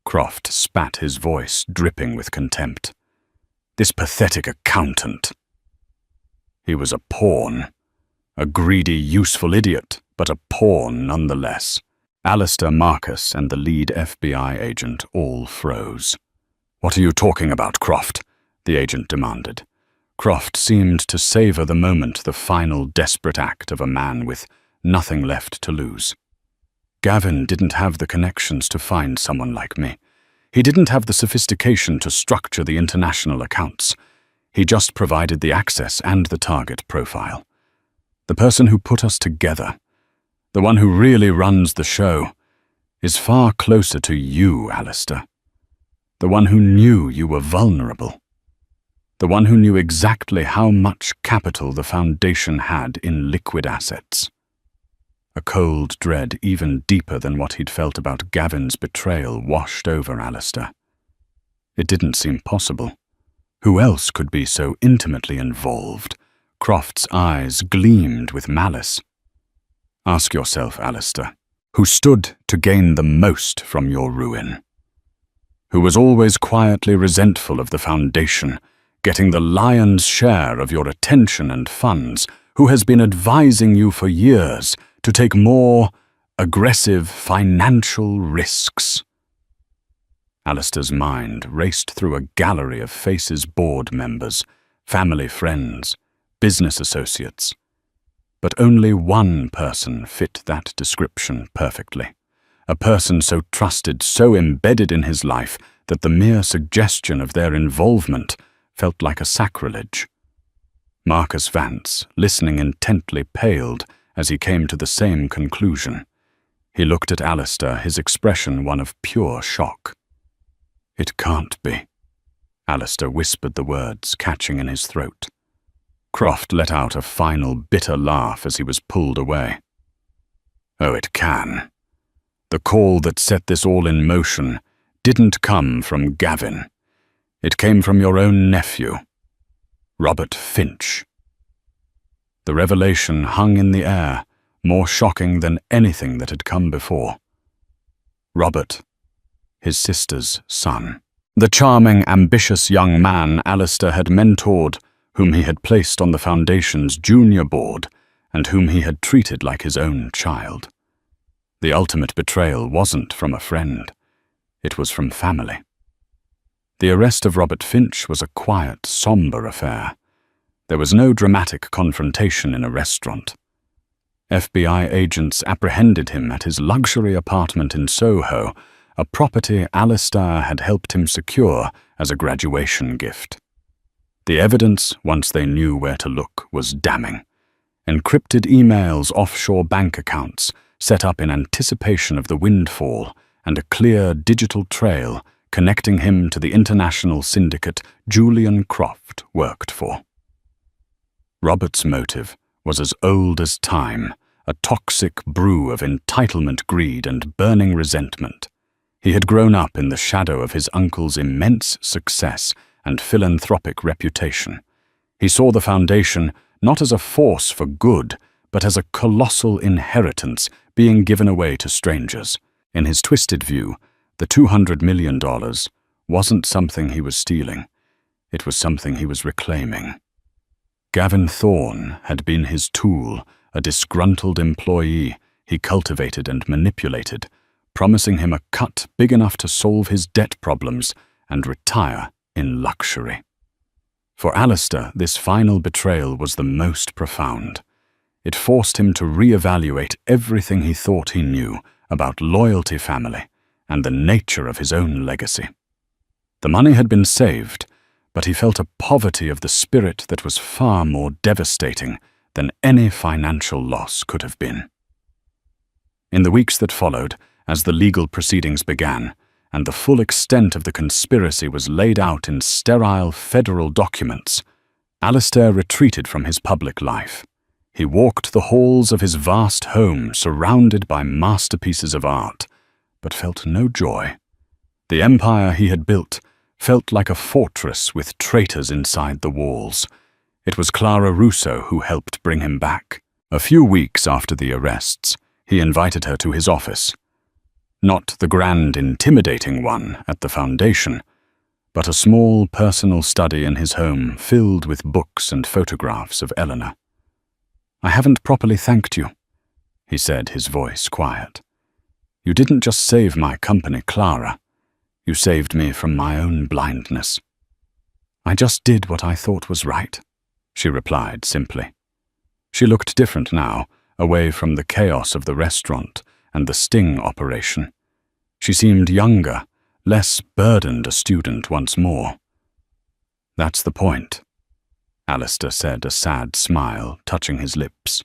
Croft spat, his voice dripping with contempt. "This pathetic accountant. He was a pawn. A greedy, useful idiot, but a pawn nonetheless." Alistair, Marcus, and the lead FBI agent all froze. "What are you talking about, Croft?" the agent demanded. Croft seemed to savor the moment, the final desperate act of a man with nothing left to lose. "Gavin didn't have the connections to find someone like me. He didn't have the sophistication to structure the international accounts. He just provided the access and the target profile. The person who put us together, the one who really runs the show, is far closer to you, Alistair. The one who knew you were vulnerable. The one who knew exactly how much capital the Foundation had in liquid assets." A cold dread, even deeper than what he'd felt about Gavin's betrayal, washed over Alistair. It didn't seem possible. Who else could be so intimately involved? Croft's eyes gleamed with malice. "Ask yourself, Alistair, who stood to gain the most from your ruin? Who was always quietly resentful of the Foundation, getting the lion's share of your attention and funds, who has been advising you for years to take more aggressive financial risks?" Alistair's mind raced through a gallery of faces: board members, family friends, business associates. But only one person fit that description perfectly. A person so trusted, so embedded in his life, that the mere suggestion of their involvement felt like a sacrilege. Marcus Vance, listening intently, paled as he came to the same conclusion. He looked at Alistair, his expression one of pure shock. "It can't be." Alistair whispered the words, catching in his throat. Croft let out a final bitter laugh as he was pulled away. "Oh, it can. The call that set this all in motion didn't come from Gavin. It came from your own nephew, Robert Finch." The revelation hung in the air, more shocking than anything that had come before. Robert, his sister's son. The charming, ambitious young man Alistair had mentored, whom he had placed on the Foundation's junior board, and whom he had treated like his own child. The ultimate betrayal wasn't from a friend. It was from family. The arrest of Robert Finch was a quiet, somber affair. There was no dramatic confrontation in a restaurant. FBI agents apprehended him at his luxury apartment in Soho, a property Alistair had helped him secure as a graduation gift. The evidence, once they knew where to look, was damning. Encrypted emails, offshore bank accounts, set up in anticipation of the windfall, and a clear digital trail connecting him to the international syndicate Julian Croft worked for. Robert's motive was as old as time, a toxic brew of entitlement, greed, and burning resentment. He had grown up in the shadow of his uncle's immense success and philanthropic reputation. He saw the Foundation not as a force for good, but as a colossal inheritance being given away to strangers. In his twisted view, the $200 million wasn't something he was stealing. It was something he was reclaiming. Gavin Thorne had been his tool, a disgruntled employee he cultivated and manipulated, promising him a cut big enough to solve his debt problems and retire in luxury. For Alistair, this final betrayal was the most profound. It forced him to reevaluate everything he thought he knew about loyalty, family, and the nature of his own legacy. The money had been saved, but he felt a poverty of the spirit that was far more devastating than any financial loss could have been. In the weeks that followed, as the legal proceedings began, and the full extent of the conspiracy was laid out in sterile federal documents, Alistair retreated from his public life. He walked the halls of his vast home surrounded by masterpieces of art, but felt no joy. The empire he had built felt like a fortress with traitors inside the walls. It was Clara Russo who helped bring him back. A few weeks after the arrests, he invited her to his office. Not the grand, intimidating one at the foundation, but a small personal study in his home filled with books and photographs of Eleanor. "I haven't properly thanked you," he said, his voice quiet. "You didn't just save my company, Clara. You saved me from my own blindness." "I just did what I thought was right," she replied simply. She looked different now, away from the chaos of the restaurant and the sting operation. She seemed younger, less burdened a student once more. "That's the point," Alistair said, a sad smile touching his lips.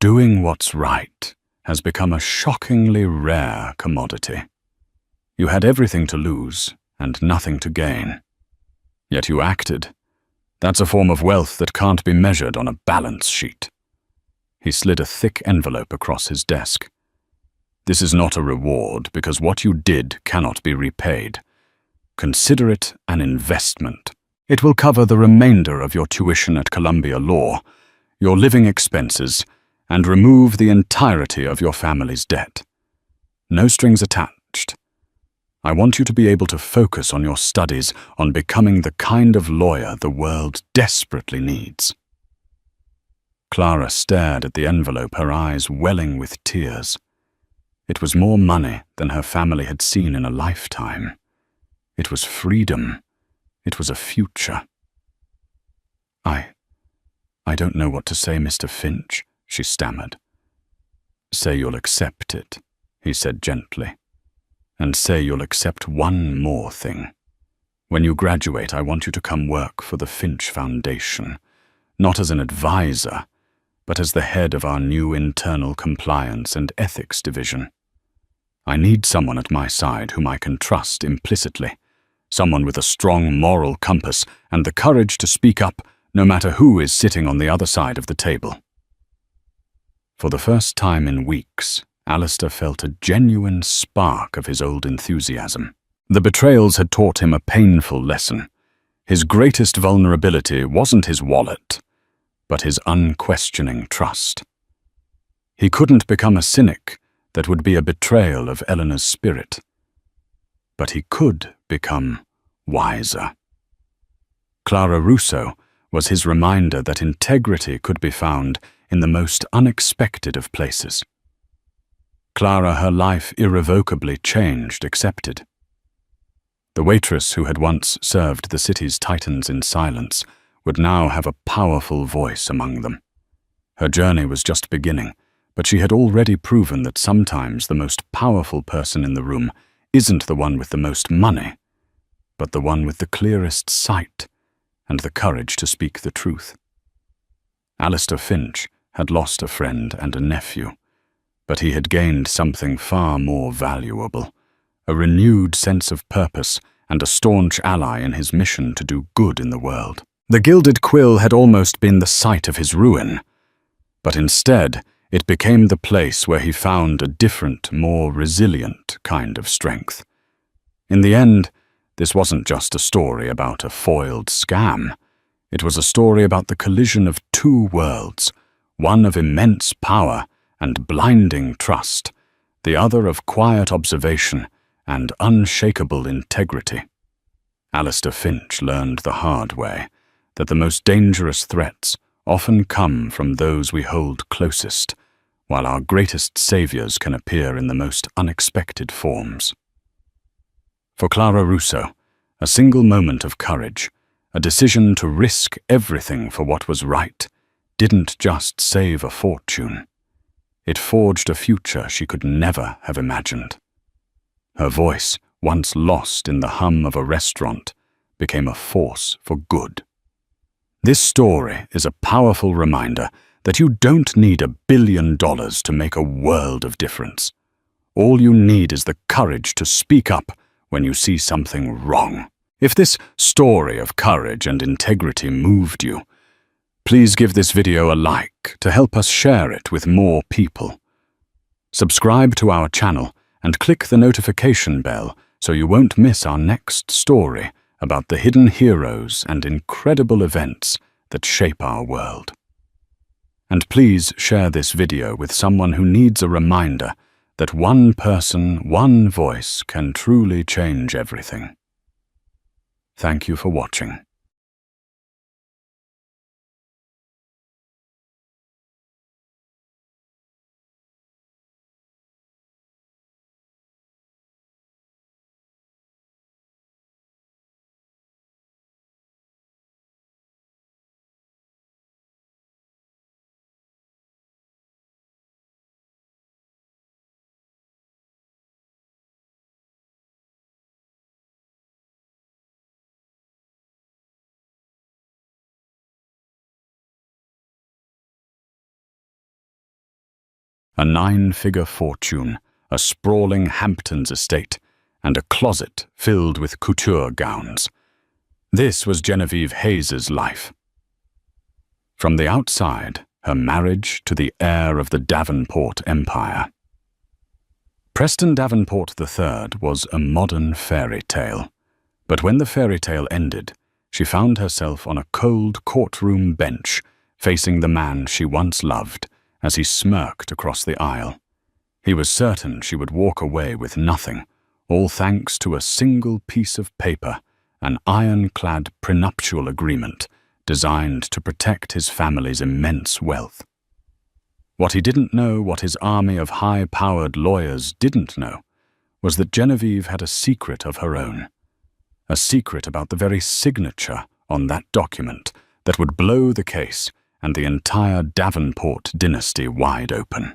"Doing what's right has become a shockingly rare commodity. You had everything to lose and nothing to gain. Yet you acted. That's a form of wealth that can't be measured on a balance sheet." He slid a thick envelope across his desk. "This is not a reward because what you did cannot be repaid. Consider it an investment. It will cover the remainder of your tuition at Columbia Law, your living expenses, and remove the entirety of your family's debt. No strings attached. I want you to be able to focus on your studies, on becoming the kind of lawyer the world desperately needs." Clara stared at the envelope, her eyes welling with tears. It was more money than her family had seen in a lifetime. It was freedom. It was a future. I don't know what to say, Mr. Finch," she stammered. "Say you'll accept it," he said gently. "And say you'll accept one more thing. When you graduate, I want you to come work for the Finch Foundation, not as an advisor, but as the head of our new internal compliance and ethics division. I need someone at my side whom I can trust implicitly, someone with a strong moral compass and the courage to speak up no matter who is sitting on the other side of the table." For the first time in weeks, Alistair felt a genuine spark of his old enthusiasm. The betrayals had taught him a painful lesson. His greatest vulnerability wasn't his wallet, but his unquestioning trust. He couldn't become a cynic that would be a betrayal of Eleanor's spirit. But he could become wiser. Clara Russo was his reminder that integrity could be found in the most unexpected of places. Clara, her life irrevocably changed, accepted. The waitress who had once served the city's titans in silence would now have a powerful voice among them. Her journey was just beginning, but she had already proven that sometimes the most powerful person in the room isn't the one with the most money, but the one with the clearest sight and the courage to speak the truth. Alistair Finch had lost a friend and a nephew, but he had gained something far more valuable, a renewed sense of purpose and a staunch ally in his mission to do good in the world. The Gilded Quill had almost been the site of his ruin, but instead it became the place where he found a different, more resilient kind of strength. In the end, this wasn't just a story about a foiled scam. It was a story about the collision of two worlds, one of immense power and blinding trust, the other of quiet observation and unshakable integrity. Alistair Finch learned the hard way that the most dangerous threats often come from those we hold closest, while our greatest saviors can appear in the most unexpected forms. For Clara Russo, a single moment of courage, a decision to risk everything for what was right, didn't just save a fortune. It forged a future she could never have imagined. Her voice, once lost in the hum of a restaurant, became a force for good. This story is a powerful reminder that you don't need $1 billion to make a world of difference. All you need is the courage to speak up when you see something wrong. If this story of courage and integrity moved you, please give this video a like to help us share it with more people. Subscribe to our channel and click the notification bell so you won't miss our next story about the hidden heroes and incredible events that shape our world. And please share this video with someone who needs a reminder that one person, one voice can truly change everything. Thank you for watching. A 9-figure fortune, a sprawling Hamptons estate, and a closet filled with couture gowns. This was Genevieve Hayes's life. From the outside, her marriage to the heir of the Davenport empire. Preston Davenport III was a modern fairy tale, but when the fairy tale ended, she found herself on a cold courtroom bench facing the man she once loved, as he smirked across the aisle. He was certain she would walk away with nothing, all thanks to a single piece of paper, an ironclad prenuptial agreement designed to protect his family's immense wealth. What he didn't know, what his army of high-powered lawyers didn't know, was that Genevieve had a secret of her own, a secret about the very signature on that document that would blow the case and the entire Davenport dynasty wide open.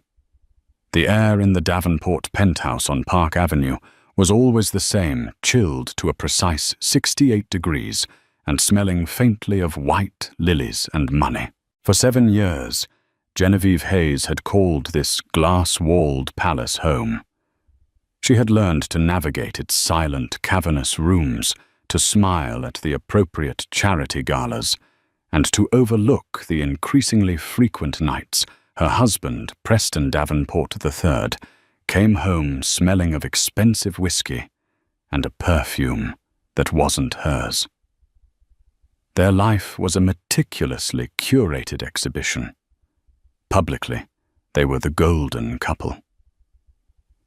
The air in the Davenport penthouse on Park Avenue was always the same, chilled to a precise 68 degrees and smelling faintly of white lilies and money. For 7 years, Genevieve Hayes had called this glass-walled palace home. She had learned to navigate its silent, cavernous rooms, to smile at the appropriate charity galas, and to overlook the increasingly frequent nights her husband, Preston Davenport III, came home smelling of expensive whiskey and a perfume that wasn't hers. Their life was a meticulously curated exhibition. Publicly, they were the golden couple.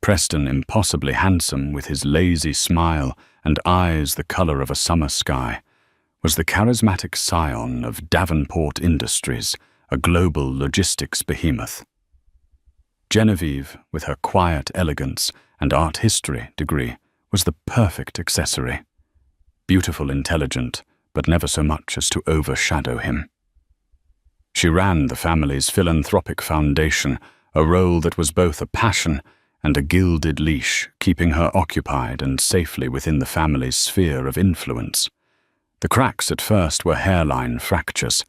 Preston, impossibly handsome with his lazy smile and eyes the color of a summer sky, was the charismatic scion of Davenport Industries, a global logistics behemoth. Genevieve, with her quiet elegance and art history degree, was the perfect accessory. Beautiful, intelligent, but never so much as to overshadow him. She ran the family's philanthropic foundation, a role that was both a passion and a gilded leash, keeping her occupied and safely within the family's sphere of influence. The cracks at first were hairline fractures,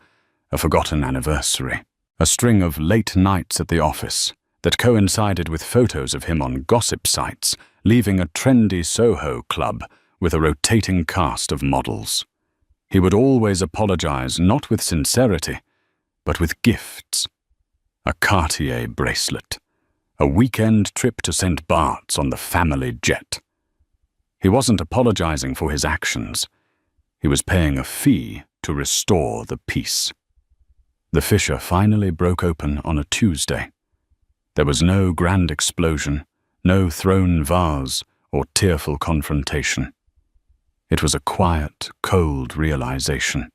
a forgotten anniversary, a string of late nights at the office that coincided with photos of him on gossip sites, leaving a trendy Soho club with a rotating cast of models. He would always apologize, not with sincerity, but with gifts. A Cartier bracelet, a weekend trip to St. Bart's on the family jet. He wasn't apologizing for his actions. He was paying a fee to restore the peace. The fissure finally broke open on a Tuesday. There was no grand explosion, no thrown vase or tearful confrontation. It was a quiet, cold realization.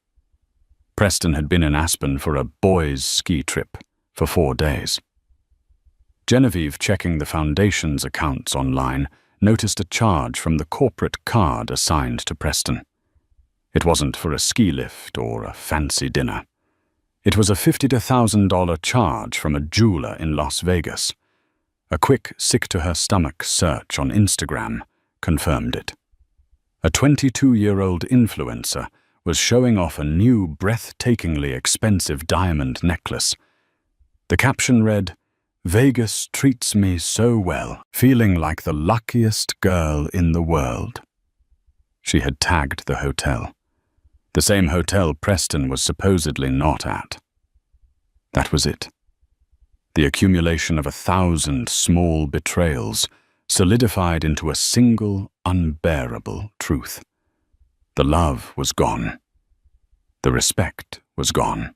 Preston had been in Aspen for a boys' ski trip for 4 days. Genevieve, checking the foundation's accounts online, noticed a charge from the corporate card assigned to Preston. It wasn't for a ski lift or a fancy dinner. It was a $50 to $1,000 charge from a jeweler in Las Vegas. A quick, sick-to-her-stomach search on Instagram confirmed it. A 22-year-old influencer was showing off a new, breathtakingly expensive diamond necklace. The caption read, "Vegas treats me so well, feeling like the luckiest girl in the world." She had tagged the hotel. The same hotel Preston was supposedly not at. That was it. The accumulation of 1,000 small betrayals solidified into a single, unbearable truth. The love was gone. The respect was gone.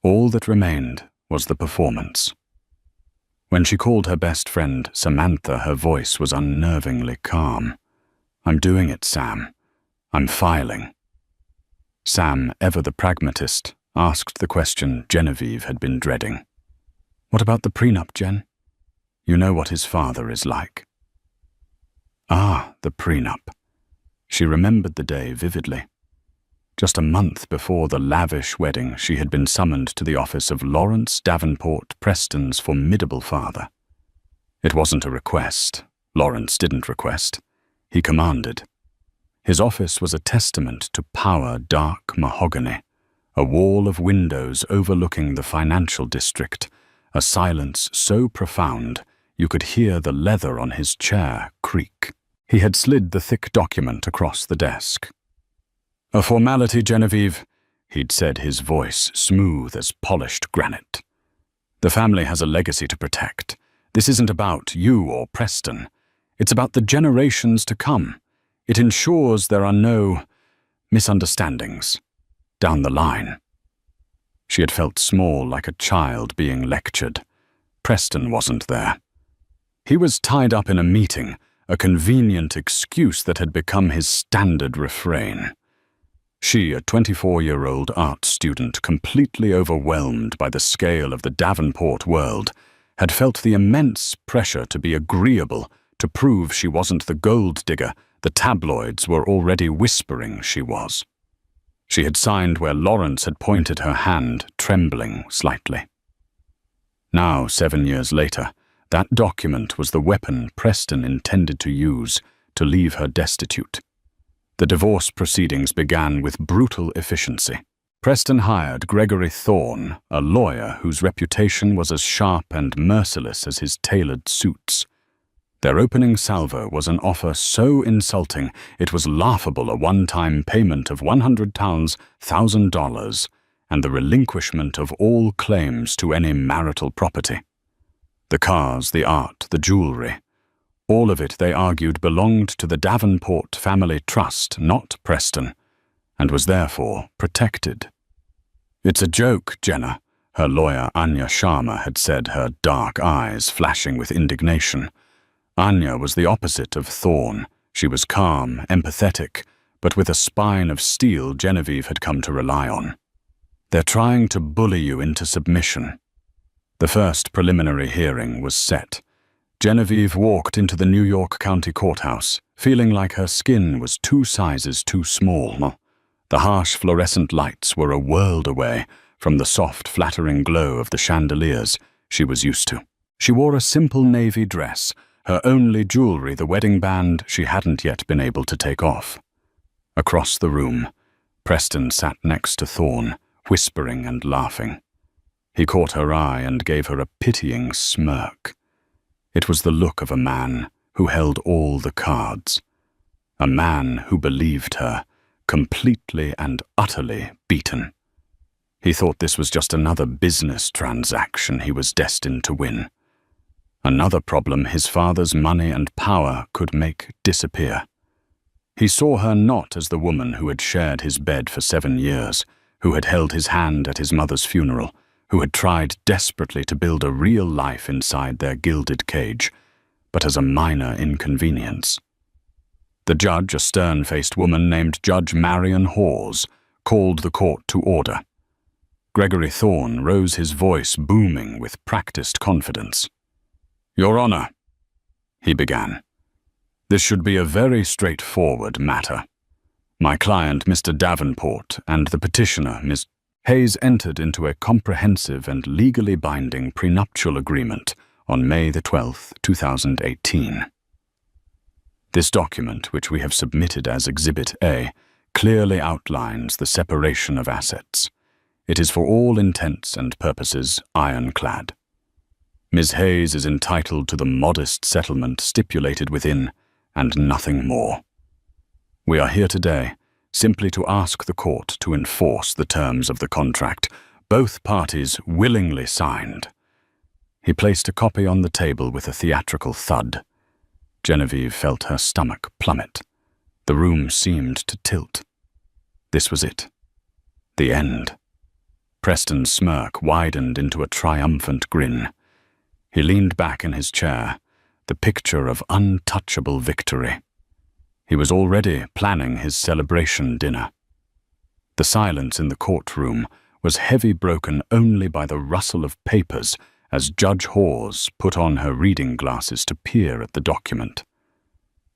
All that remained was the performance. When she called her best friend Samantha, her voice was unnervingly calm. "I'm doing it, Sam. I'm filing." Sam, ever the pragmatist, asked the question Genevieve had been dreading. "What about the prenup, Jen? You know what his father is like." Ah, the prenup. She remembered the day vividly. Just a month before the lavish wedding, she had been summoned to the office of Lawrence Davenport, Preston's formidable father. It wasn't a request. Lawrence didn't request. He commanded. His office was a testament to power, dark mahogany, a wall of windows overlooking the financial district, a silence so profound you could hear the leather on his chair creak. He had slid the thick document across the desk. "A formality, Genevieve," he'd said, his voice smooth as polished granite. "The family has a legacy to protect. This isn't about you or Preston. It's about the generations to come. It ensures there are no misunderstandings down the line." She had felt small, like a child being lectured. Preston wasn't there. He was tied up in a meeting, a convenient excuse that had become his standard refrain. She, a 24-year-old art student, completely overwhelmed by the scale of the Davenport world, had felt the immense pressure to be agreeable, to prove she wasn't the gold digger the tabloids were already whispering she was. She had signed where Lawrence had pointed her hand, trembling slightly. Now, 7 years later, that document was the weapon Preston intended to use to leave her destitute. The divorce proceedings began with brutal efficiency. Preston hired Gregory Thorne, a lawyer whose reputation was as sharp and merciless as his tailored suits. Their opening salvo was an offer so insulting it was laughable, a one-time payment of $100,000 and the relinquishment of all claims to any marital property. The cars, the art, the jewelry, all of it, they argued, belonged to the Davenport family trust, not Preston, and was therefore protected. "It's a joke, Jenna," her lawyer Anya Sharma had said, her dark eyes flashing with indignation. Anya was the opposite of Thorne. She was calm, empathetic, but with a spine of steel Genevieve had come to rely on. "They're trying to bully you into submission." The first preliminary hearing was set. Genevieve walked into the New York County Courthouse, feeling like her skin was 2 sizes too small. The harsh fluorescent lights were a world away from the soft, flattering glow of the chandeliers she was used to. She wore a simple navy dress, her only jewelry the wedding band she hadn't yet been able to take off. Across the room, Preston sat next to Thorne, whispering and laughing. He caught her eye and gave her a pitying smirk. It was the look of a man who held all the cards. A man who believed her, completely and utterly beaten. He thought this was just another business transaction he was destined to win. Another problem his father's money and power could make disappear. He saw her not as the woman who had shared his bed for 7 years, who had held his hand at his mother's funeral, who had tried desperately to build a real life inside their gilded cage, but as a minor inconvenience. The judge, a stern-faced woman named Judge Marion Hawes, called the court to order. Gregory Thorne rose, his voice booming with practiced confidence. "Your Honor," he began, "this should be a very straightforward matter. My client, Mr. Davenport, and the petitioner, Ms. Hayes, entered into a comprehensive and legally binding prenuptial agreement on May the 12th, 2018. This document, which we have submitted as Exhibit A, clearly outlines the separation of assets. It is for all intents and purposes ironclad. Ms. Hayes is entitled to the modest settlement stipulated within, and nothing more. We are here today simply to ask the court to enforce the terms of the contract both parties willingly signed." He placed a copy on the table with a theatrical thud. Genevieve felt her stomach plummet. The room seemed to tilt. This was it. The end. Preston's smirk widened into a triumphant grin. He leaned back in his chair, the picture of untouchable victory. He was already planning his celebration dinner. The silence in the courtroom was heavy, broken only by the rustle of papers as Judge Hawes put on her reading glasses to peer at the document.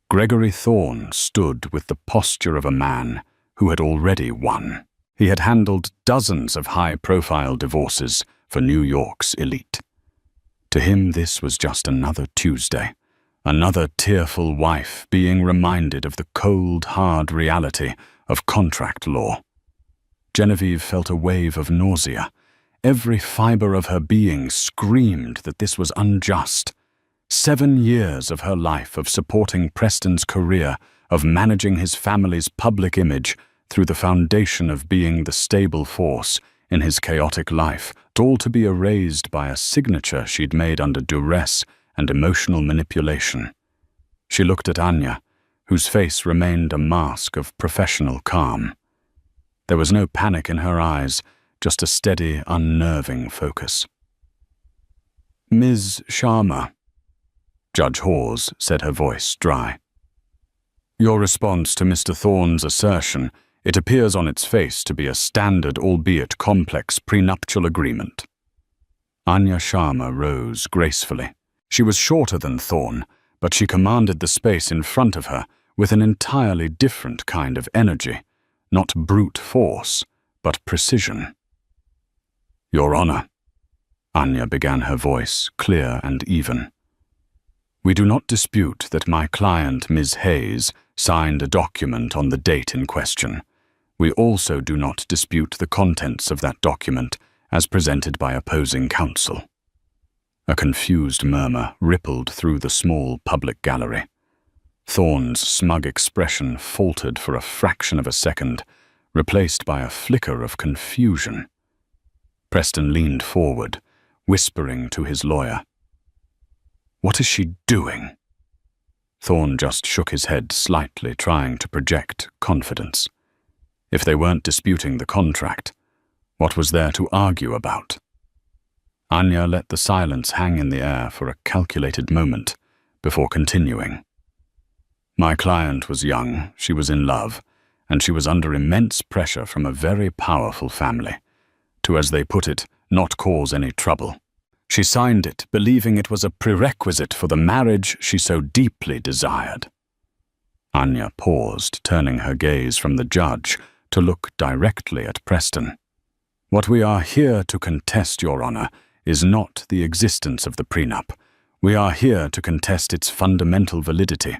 Gregory Thorne stood with the posture of a man who had already won. He had handled dozens of high-profile divorces for New York's elite. To him, this was just another Tuesday, another tearful wife being reminded of the cold, hard reality of contract law. Genevieve felt a wave of nausea. Every fiber of her being screamed that this was unjust. 7 years of her life of supporting Preston's career, of managing his family's public image through the foundation of being the stable force in his chaotic life, all to be erased by a signature she'd made under duress and emotional manipulation. She looked at Anya, whose face remained a mask of professional calm. There was no panic in her eyes, just a steady, unnerving focus. "Ms. Sharma," Judge Hawes said, her voice dry. "Your response to Mr. Thorne's assertion, it appears on its face to be a standard, albeit complex, prenuptial agreement." Anya Sharma rose gracefully. She was shorter than Thorne, but she commanded the space in front of her with an entirely different kind of energy, not brute force, but precision. "Your Honor," Anya began, her voice clear and even. "We do not dispute that my client, Ms. Hayes, signed a document on the date in question. We also do not dispute the contents of that document as presented by opposing counsel." A confused murmur rippled through the small public gallery. Thorne's smug expression faltered for a fraction of a second, replaced by a flicker of confusion. Preston leaned forward, whispering to his lawyer. "What is she doing?" Thorne just shook his head slightly, trying to project confidence. If they weren't disputing the contract, what was there to argue about? Anya let the silence hang in the air for a calculated moment before continuing. "My client was young, she was in love, and she was under immense pressure from a very powerful family to, as they put it, not cause any trouble. She signed it, believing it was a prerequisite for the marriage she so deeply desired." Anya paused, turning her gaze from the judge to look directly at Preston. "What we are here to contest, Your Honor, is not the existence of the prenup. We are here to contest its fundamental validity."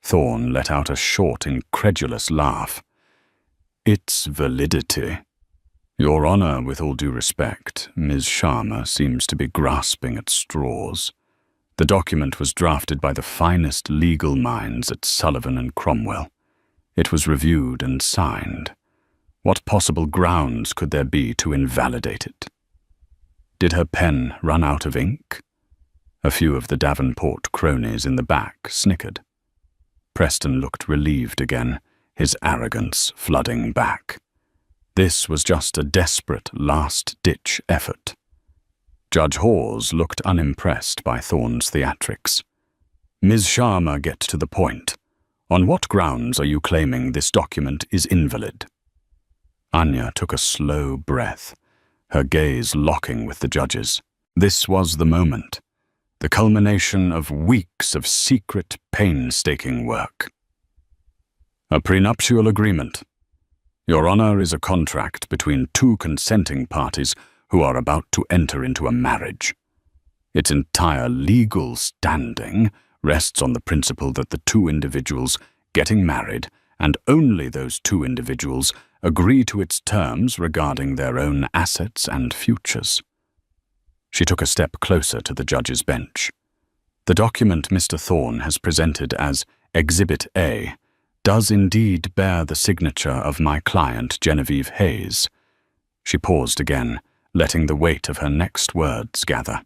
Thorne let out a short, incredulous laugh. "Its validity? Your Honor, with all due respect, Ms. Sharma seems to be grasping at straws. The document was drafted by the finest legal minds at Sullivan and Cromwell. It was reviewed and signed. What possible grounds could there be to invalidate it? Did her pen run out of ink?" A few of the Davenport cronies in the back snickered. Preston looked relieved again, his arrogance flooding back. This was just a desperate last-ditch effort. Judge Hawes looked unimpressed by Thorne's theatrics. "Ms. Sharma, get to the point. On what grounds are you claiming this document is invalid?" Anya took a slow breath, her gaze locking with the judge's. This was the moment, the culmination of weeks of secret, painstaking work. "A prenuptial agreement. Your Honor, is a contract between two consenting parties who are about to enter into a marriage. Its entire legal standing rests on the principle that the two individuals getting married, and only those two individuals, agree to its terms regarding their own assets and futures." She took a step closer to the judge's bench. "The document Mr. Thorne has presented as Exhibit A does indeed bear the signature of my client, Genevieve Hayes." She paused again, letting the weight of her next words gather.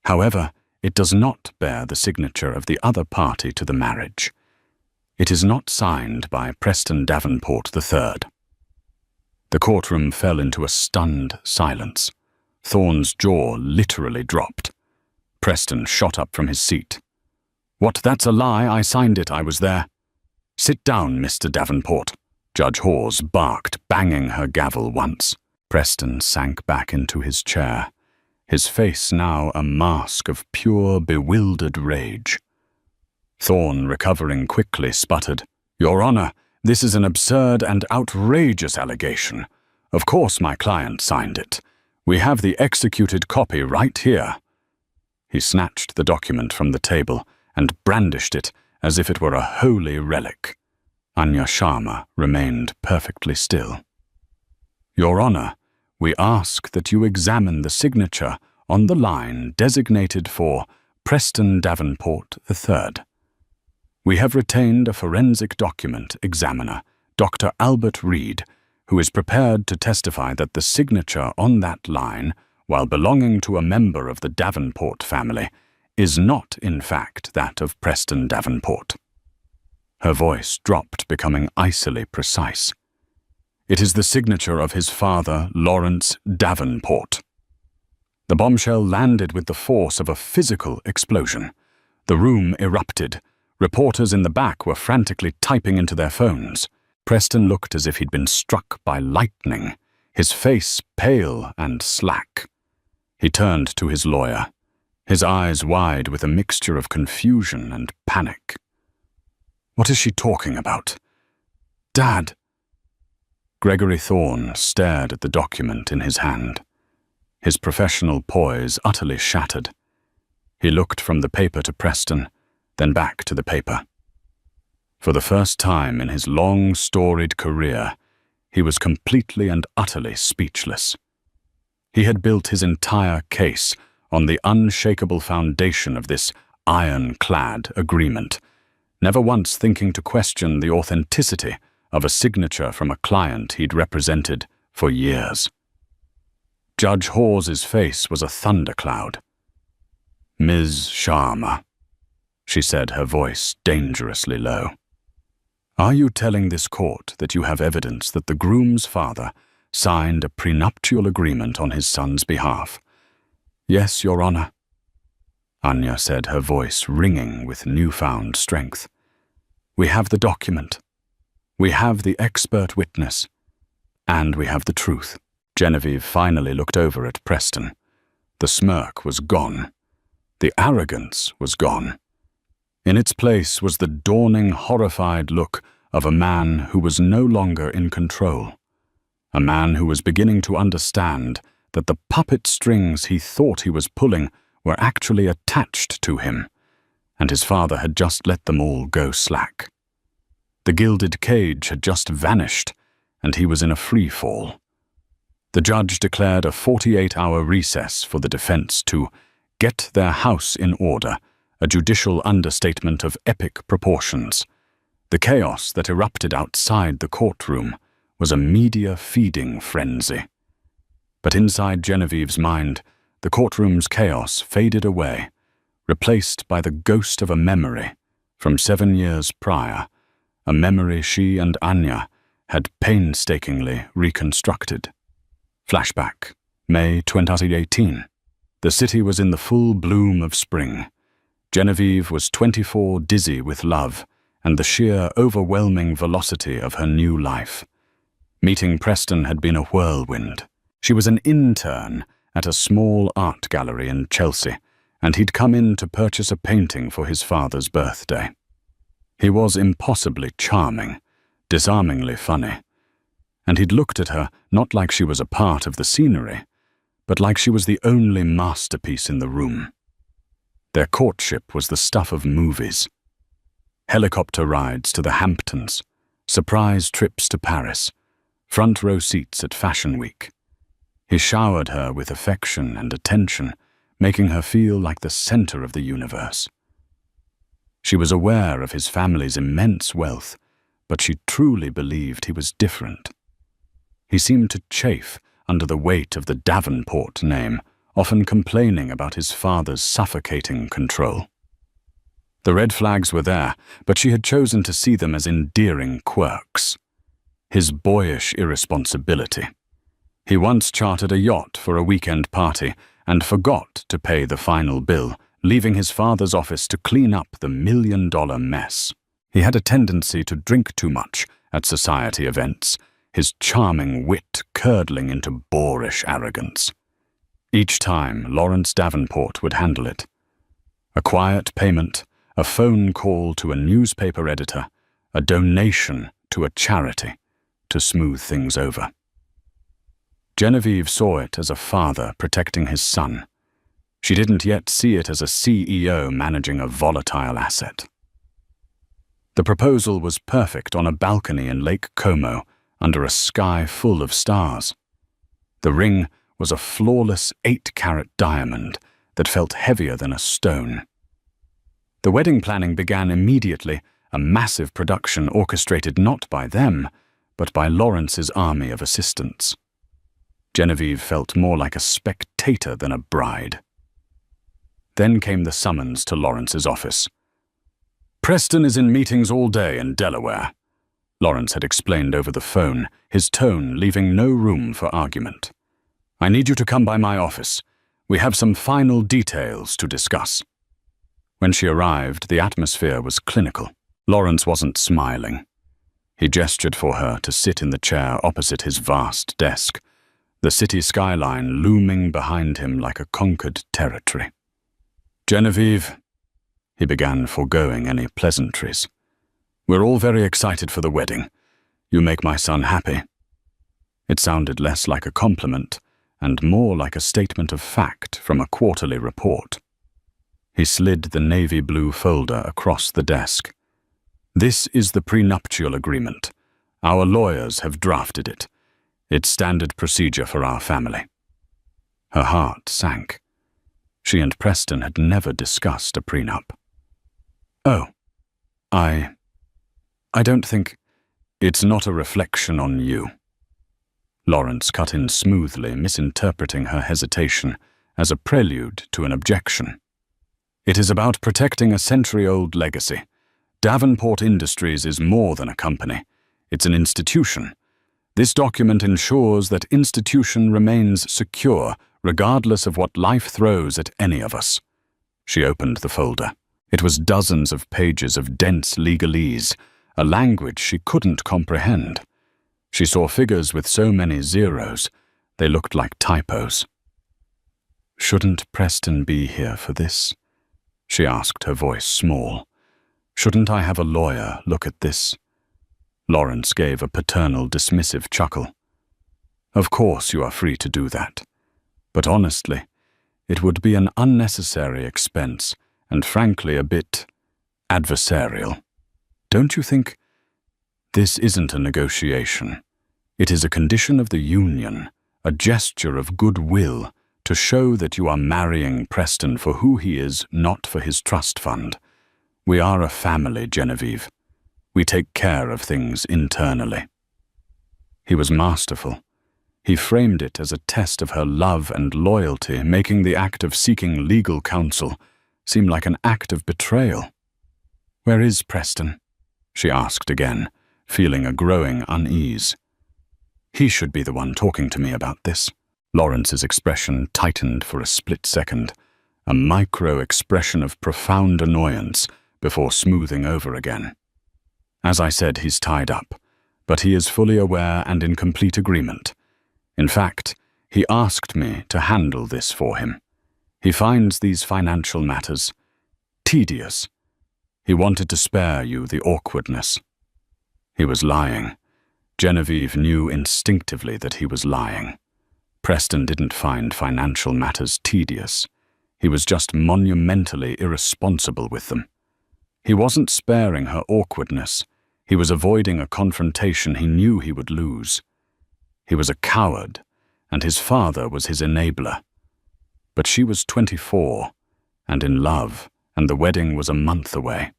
"However, it does not bear the signature of the other party to the marriage. It is not signed by Preston Davenport III." The courtroom fell into a stunned silence. Thorne's jaw literally dropped. Preston shot up from his seat. "What, that's a lie? I signed it, I was there." "Sit down, Mr. Davenport," Judge Hawes barked, banging her gavel once. Preston sank back into his chair, his face now a mask of pure, bewildered rage. Thorne, recovering quickly, sputtered, "Your Honor, this is an absurd and outrageous allegation. Of course my client signed it. We have the executed copy right here." He snatched the document from the table and brandished it as if it were a holy relic. Anya Sharma remained perfectly still. "Your Honor, we ask that you examine the signature on the line designated for Preston Davenport III. We have retained a forensic document examiner, Dr. Albert Reed, who is prepared to testify that the signature on that line, while belonging to a member of the Davenport family, is not, in fact, that of Preston Davenport." Her voice dropped, becoming icily precise. "It is the signature of his father, Lawrence Davenport." The bombshell landed with the force of a physical explosion. The room erupted. Reporters in the back were frantically typing into their phones. Preston looked as if he'd been struck by lightning, his face pale and slack. He turned to his lawyer, his eyes wide with a mixture of confusion and panic. "What is she talking about? Dad!" Gregory Thorne stared at the document in his hand, his professional poise utterly shattered. He looked from the paper to Preston, then back to the paper. For the first time in his long, storied career, he was completely and utterly speechless. He had built his entire case on the unshakable foundation of this ironclad agreement, never once thinking to question the authenticity of a signature from a client he'd represented for years. Judge Hawes's face was a thundercloud. "Ms. Sharma," she said, her voice dangerously low, "are you telling this court that you have evidence that the groom's father signed a prenuptial agreement on his son's behalf?" "Yes, Your Honor," Anya said, her voice ringing with newfound strength. "We have the document. We have the expert witness. And we have the truth." Genevieve finally looked over at Preston. The smirk was gone. The arrogance was gone. In its place was the dawning, horrified look of a man who was no longer in control. A man who was beginning to understand that the puppet strings he thought he was pulling were actually attached to him, and his father had just let them all go slack. The gilded cage had just vanished, and he was in a free fall. The judge declared a 48-hour recess for the defense to get their house in order, a judicial understatement of epic proportions. The chaos that erupted outside the courtroom was a media-feeding frenzy. But inside Genevieve's mind, the courtroom's chaos faded away, replaced by the ghost of a memory from 7 years prior, a memory she and Anya had painstakingly reconstructed. Flashback, May 2018. The city was in the full bloom of spring. Genevieve was 24, dizzy with love and the sheer, overwhelming velocity of her new life. Meeting Preston had been a whirlwind. She was an intern at a small art gallery in Chelsea, and he'd come in to purchase a painting for his father's birthday. He was impossibly charming, disarmingly funny, and he'd looked at her not like she was a part of the scenery, but like she was the only masterpiece in the room. Their courtship was the stuff of movies. Helicopter rides to the Hamptons, surprise trips to Paris, front row seats at Fashion Week. He showered her with affection and attention, making her feel like the center of the universe. She was aware of his family's immense wealth, but she truly believed he was different. He seemed to chafe under the weight of the Davenport name, often complaining about his father's suffocating control. The red flags were there, but she had chosen to see them as endearing quirks. His boyish irresponsibility. He once chartered a yacht for a weekend party and forgot to pay the final bill, leaving his father's office to clean up the $1 million mess. He had a tendency to drink too much at society events, his charming wit curdling into boorish arrogance. Each time, Lawrence Davenport would handle it. A quiet payment, a phone call to a newspaper editor, a donation to a charity to smooth things over. Genevieve saw it as a father protecting his son. She didn't yet see it as a CEO managing a volatile asset. The proposal was perfect on a balcony in Lake Como under a sky full of stars. The ring was a flawless 8-carat diamond that felt heavier than a stone. The wedding planning began immediately, a massive production orchestrated not by them, but by Lawrence's army of assistants. Genevieve felt more like a spectator than a bride. Then came the summons to Lawrence's office. "Preston is in meetings all day in Delaware," Lawrence had explained over the phone, his tone leaving no room for argument. "I need you to come by my office. We have some final details to discuss." When she arrived, the atmosphere was clinical. Lawrence wasn't smiling. He gestured for her to sit in the chair opposite his vast desk, the city skyline looming behind him like a conquered territory. "Genevieve," he began, foregoing any pleasantries, "we're all very excited for the wedding. You make my son happy." It sounded less like a compliment and more like a statement of fact from a quarterly report. He slid the navy blue folder across the desk. "This is the prenuptial agreement. Our lawyers have drafted it. It's standard procedure for our family." Her heart sank. She and Preston had never discussed a prenup. "Oh, I don't think it's not a reflection on you." Lawrence cut in smoothly, misinterpreting her hesitation as a prelude to an objection. "It is about protecting a century-old legacy. Davenport Industries is more than a company. It's an institution. This document ensures that institution remains secure regardless of what life throws at any of us." She opened the folder. It was dozens of pages of dense legalese, a language she couldn't comprehend. She saw figures with so many zeros, they looked like typos. "Shouldn't Preston be here for this?" she asked, her voice small. "Shouldn't I have a lawyer look at this?" Lawrence gave a paternal, dismissive chuckle. "Of course you are free to do that. But honestly, it would be an unnecessary expense and frankly a bit adversarial. Don't you think? This isn't a negotiation. It is a condition of the union, a gesture of goodwill to show that you are marrying Preston for who he is, not for his trust fund. We are a family, Genevieve. We take care of things internally." He was masterful. He framed it as a test of her love and loyalty, making the act of seeking legal counsel seem like an act of betrayal. "Where is Preston?" she asked again, feeling a growing unease. He should be the one talking to me about this. Lawrence's expression tightened for a split second, a micro-expression of profound annoyance before smoothing over again. As I said, he's tied up, but he is fully aware and in complete agreement. In fact, he asked me to handle this for him. He finds these financial matters tedious. He wanted to spare you the awkwardness. He was lying. Genevieve knew instinctively that he was lying. Preston didn't find financial matters tedious. He was just monumentally irresponsible with them. He wasn't sparing her awkwardness. He was avoiding a confrontation he knew he would lose. He was a coward, and his father was his enabler. But she was 24, and in love, and the wedding was a month away.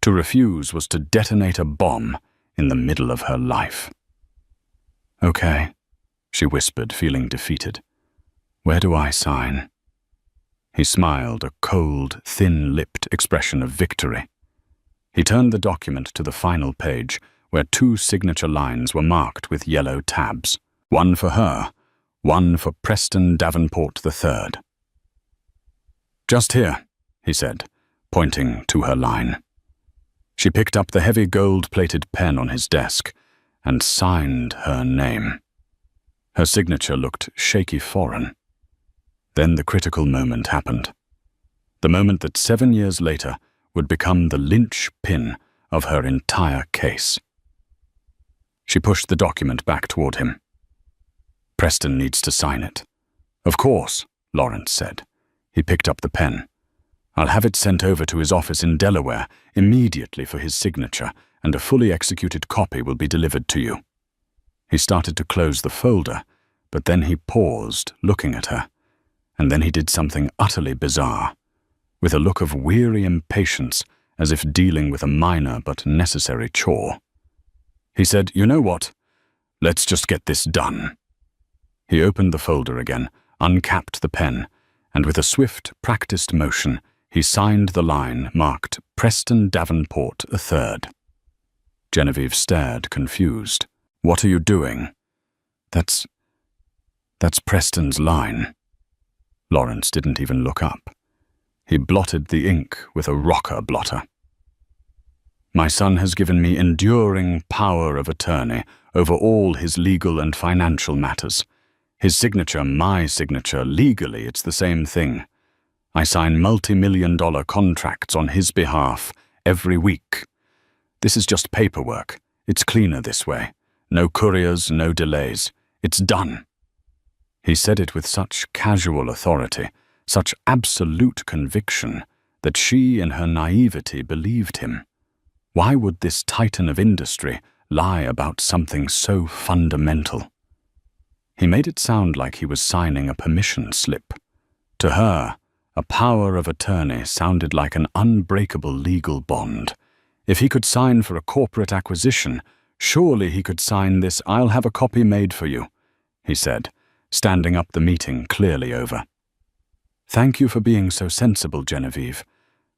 To refuse was to detonate a bomb in the middle of her life. "Okay," she whispered, feeling defeated. "Where do I sign?" He smiled, a cold, thin-lipped expression of victory. He turned the document to the final page, where 2 signature lines were marked with yellow tabs. One for her, one for Preston Davenport III. "Just here," he said, pointing to her line. She picked up the heavy gold-plated pen on his desk and signed her name. Her signature looked shaky foreign. Then the critical moment happened. The moment that 7 years later would become the linchpin of her entire case. She pushed the document back toward him. "Preston needs to sign it." "Of course," Lawrence said. He picked up the pen. "I'll have it sent over to his office in Delaware immediately for his signature, and a fully executed copy will be delivered to you." He started to close the folder, but then he paused, looking at her, and then he did something utterly bizarre. With a look of weary impatience, as if dealing with a minor but necessary chore. He said, "You know what? Let's just get this done." He opened the folder again, uncapped the pen, and with a swift, practiced motion, he signed the line marked Preston Davenport III. Genevieve stared, confused. "What are you doing?" That's Preston's line." Lawrence didn't even look up. He blotted the ink with a rocker blotter. "My son has given me enduring power of attorney over all his legal and financial matters. His signature, my signature, legally it's the same thing. I sign multi-million-dollar contracts on his behalf every week. This is just paperwork. It's cleaner this way. No couriers, no delays. It's done." He said it with such casual authority, such absolute conviction, that she, in her naivety, believed him. Why would this titan of industry lie about something so fundamental? He made it sound like he was signing a permission slip. To her, a power of attorney sounded like an unbreakable legal bond. If he could sign for a corporate acquisition, surely he could sign this "I'll have a copy made for you," he said, standing up the meeting clearly over. "Thank you for being so sensible, Genevieve.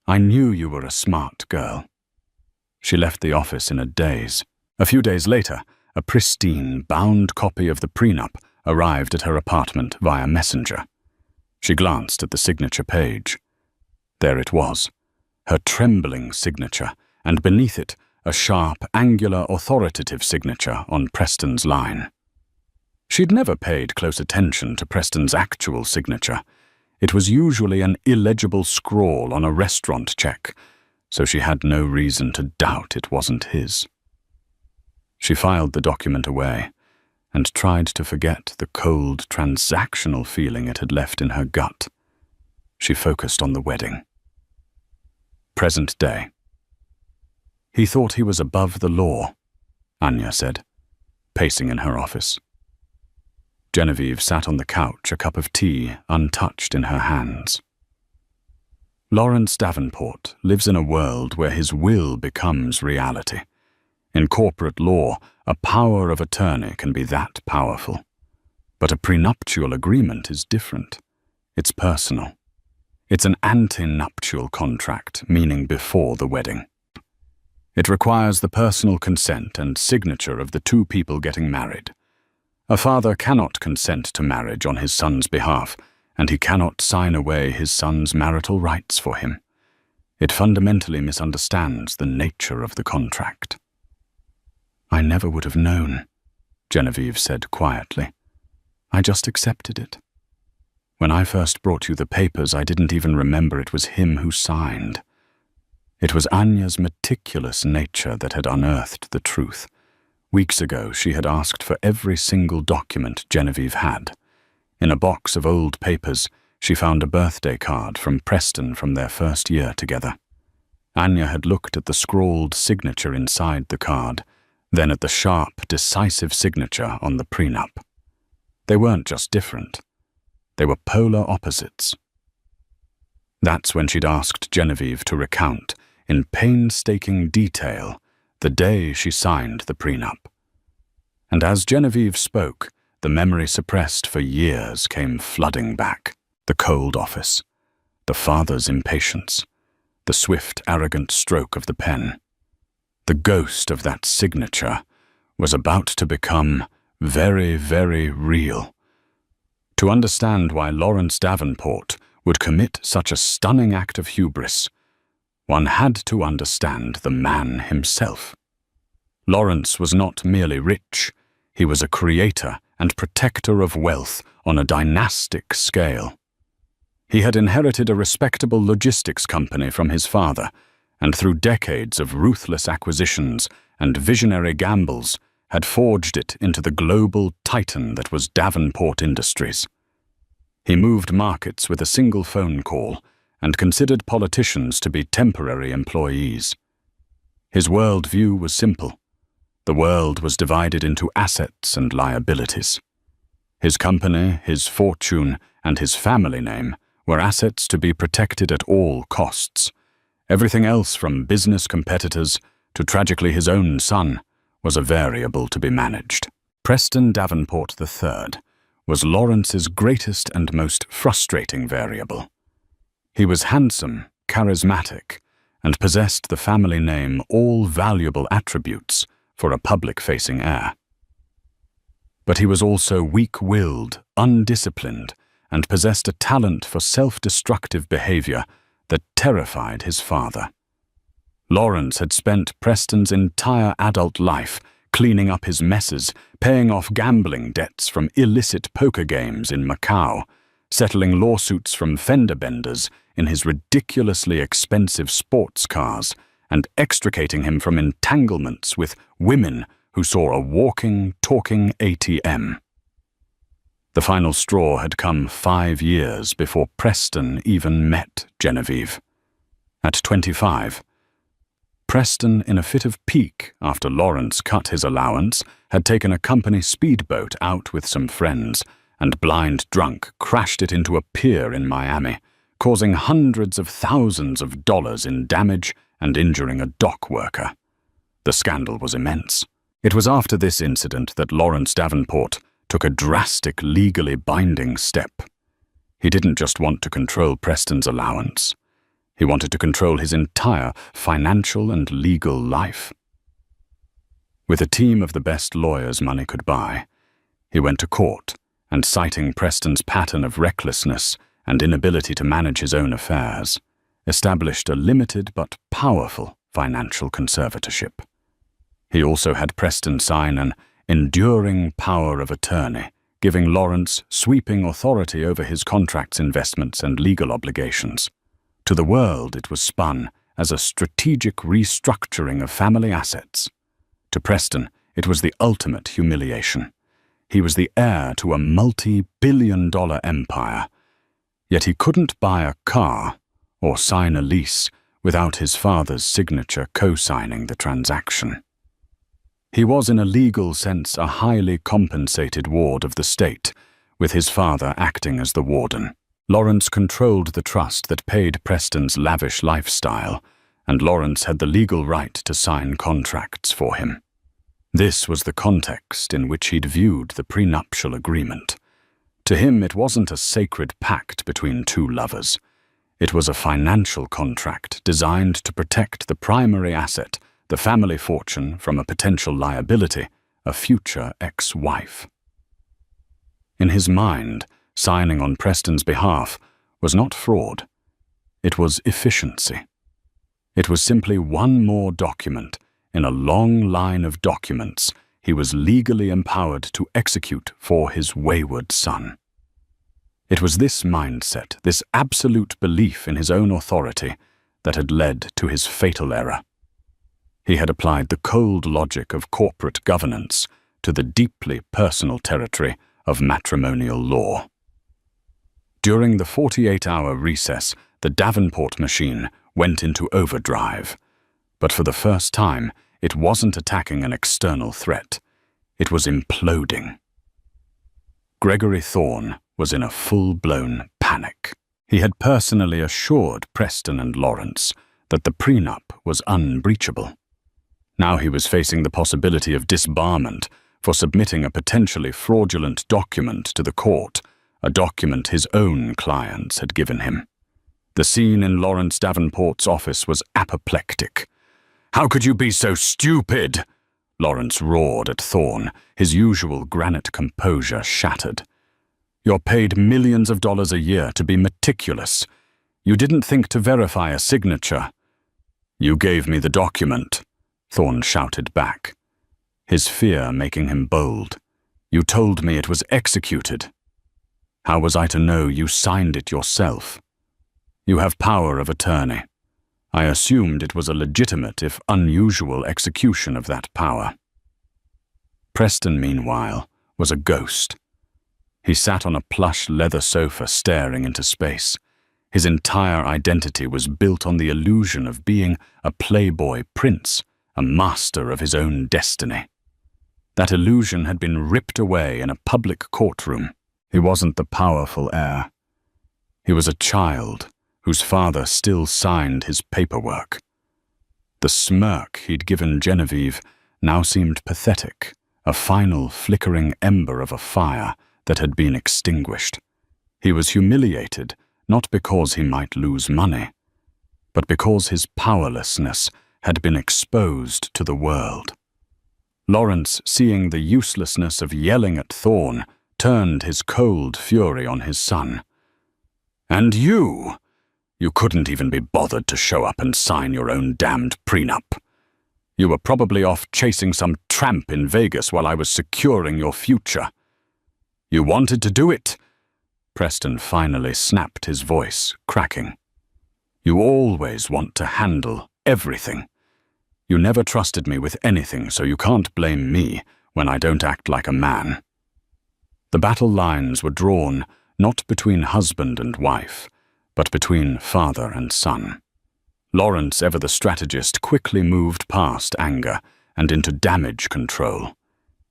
I knew you were a smart girl." She left the office in a daze. A few days later, a pristine, bound copy of the prenup arrived at her apartment via messenger. She glanced at the signature page. There it was, her trembling signature, and beneath it, a sharp, angular, authoritative signature on Preston's line. She'd never paid close attention to Preston's actual signature. It was usually an illegible scrawl on a restaurant check, so she had no reason to doubt it wasn't his. She filed the document away and tried to forget the cold, transactional feeling it had left in her gut. She focused on the wedding. Present day. "He thought he was above the law," Anya said, pacing in her office. Genevieve sat on the couch, a cup of tea untouched in her hands. Lawrence Davenport lives in a world where his will becomes reality. In corporate law, a power of attorney can be that powerful. But a prenuptial agreement is different. It's personal. It's an antenuptial contract, meaning before the wedding. It requires the personal consent and signature of the two people getting married. A father cannot consent to marriage on his son's behalf, and he cannot sign away his son's marital rights for him. It fundamentally misunderstands the nature of the contract. "I never would have known," Genevieve said quietly. "I just accepted it. When I first brought you the papers, I didn't even remember it was him who signed. It was Anya's meticulous nature that had unearthed the truth. Weeks ago, she had asked for every single document Genevieve had. In a box of old papers, she found a birthday card from Preston from their first year together. Anya had looked at the scrawled signature inside the card, then at the sharp, decisive signature on the prenup. They weren't just different. They were polar opposites. That's when she'd asked Genevieve to recount, in painstaking detail, the day she signed the prenup. And as Genevieve spoke, the memory suppressed for years came flooding back. The cold office, the father's impatience, the swift, arrogant stroke of the pen. The ghost of that signature was about to become very, very real. To understand why Lawrence Davenport would commit such a stunning act of hubris, one had to understand the man himself. Lawrence was not merely rich, he was a creator and protector of wealth on a dynastic scale. He had inherited a respectable logistics company from his father, and through decades of ruthless acquisitions and visionary gambles, had forged it into the global titan that was Davenport Industries. He moved markets with a single phone call and considered politicians to be temporary employees. His worldview was simple. The world was divided into assets and liabilities. His company, his fortune, and his family name were assets to be protected at all costs. Everything else, from business competitors to tragically his own son, was a variable to be managed. Preston Davenport III was Lawrence's greatest and most frustrating variable. He was handsome, charismatic, and possessed the family name, all valuable attributes for a public-facing heir. But he was also weak-willed, undisciplined, and possessed a talent for self-destructive behavior that terrified his father. Lawrence had spent Preston's entire adult life cleaning up his messes, paying off gambling debts from illicit poker games in Macau, settling lawsuits from fender benders in his ridiculously expensive sports cars, and extricating him from entanglements with women who saw a walking, talking ATM. The final straw had come 5 years before Preston even met Genevieve. At 25, Preston, in a fit of pique after Lawrence cut his allowance, had taken a company speedboat out with some friends and, blind drunk, crashed it into a pier in Miami, causing hundreds of thousands of dollars in damage and injuring a dock worker. The scandal was immense. It was after this incident that Lawrence Davenport took a drastic, legally binding step. He didn't just want to control Preston's allowance. He wanted to control his entire financial and legal life. With a team of the best lawyers money could buy, he went to court and, citing Preston's pattern of recklessness and inability to manage his own affairs, established a limited but powerful financial conservatorship. He also had Preston sign an enduring power of attorney, giving Lawrence sweeping authority over his contracts, investments, and legal obligations. To the world, it was spun as a strategic restructuring of family assets. To Preston, it was the ultimate humiliation. He was the heir to a multi-billion-dollar empire, yet he couldn't buy a car or sign a lease without his father's signature co-signing the transaction. He was, in a legal sense, a highly compensated ward of the state, with his father acting as the warden. Lawrence controlled the trust that paid Preston's lavish lifestyle, and Lawrence had the legal right to sign contracts for him. This was the context in which he'd viewed the prenuptial agreement. To him, it wasn't a sacred pact between two lovers. It was a financial contract designed to protect the primary asset the family fortune from a potential liability, a future ex-wife. In his mind, signing on Preston's behalf was not fraud. It was efficiency. It was simply one more document in a long line of documents he was legally empowered to execute for his wayward son. It was this mindset, this absolute belief in his own authority, that had led to his fatal error. He had applied the cold logic of corporate governance to the deeply personal territory of matrimonial law. During the 48-hour recess, the Davenport machine went into overdrive. But for the first time, it wasn't attacking an external threat. It was imploding. Gregory Thorne was in a full-blown panic. He had personally assured Preston and Lawrence that the prenup was unbreachable. Now he was facing the possibility of disbarment for submitting a potentially fraudulent document to the court, a document his own clients had given him. The scene in Lawrence Davenport's office was apoplectic. "How could you be so stupid?" Lawrence roared at Thorne, his usual granite composure shattered. "You're paid millions of dollars a year to be meticulous. You didn't think to verify a signature." "You gave me the document," Thorne shouted back, his fear making him bold. "You told me it was executed. How was I to know you signed it yourself? You have power of attorney. I assumed it was a legitimate, if unusual, execution of that power." Preston, meanwhile, was a ghost. He sat on a plush leather sofa staring into space. His entire identity was built on the illusion of being a playboy prince, a master of his own destiny. That illusion had been ripped away in a public courtroom. He wasn't the powerful heir. He was a child whose father still signed his paperwork. The smirk he'd given Genevieve now seemed pathetic, a final flickering ember of a fire that had been extinguished. He was humiliated, not because he might lose money, but because his powerlessness had been exposed to the world. Lawrence, seeing the uselessness of yelling at Thorne, turned his cold fury on his son. "And you couldn't even be bothered to show up and sign your own damned prenup. You were probably off chasing some tramp in Vegas while I was securing your future. You wanted to do it." Preston finally snapped, his voice cracking. "You always want to handle everything. You never trusted me with anything, so you can't blame me when I don't act like a man." The battle lines were drawn not between husband and wife, but between father and son. Lawrence, ever the strategist, quickly moved past anger and into damage control.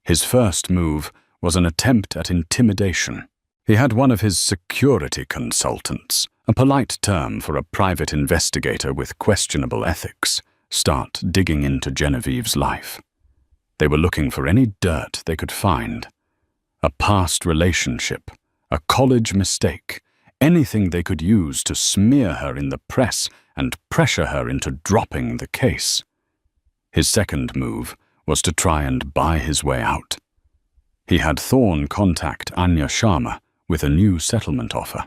His first move was an attempt at intimidation. He had one of his security consultants, a polite term for a private investigator with questionable ethics, start digging into Genevieve's life. They were looking for any dirt they could find. A past relationship, a college mistake, anything they could use to smear her in the press and pressure her into dropping the case. His second move was to try and buy his way out. He had Thorne contact Anya Sharma with a new settlement offer.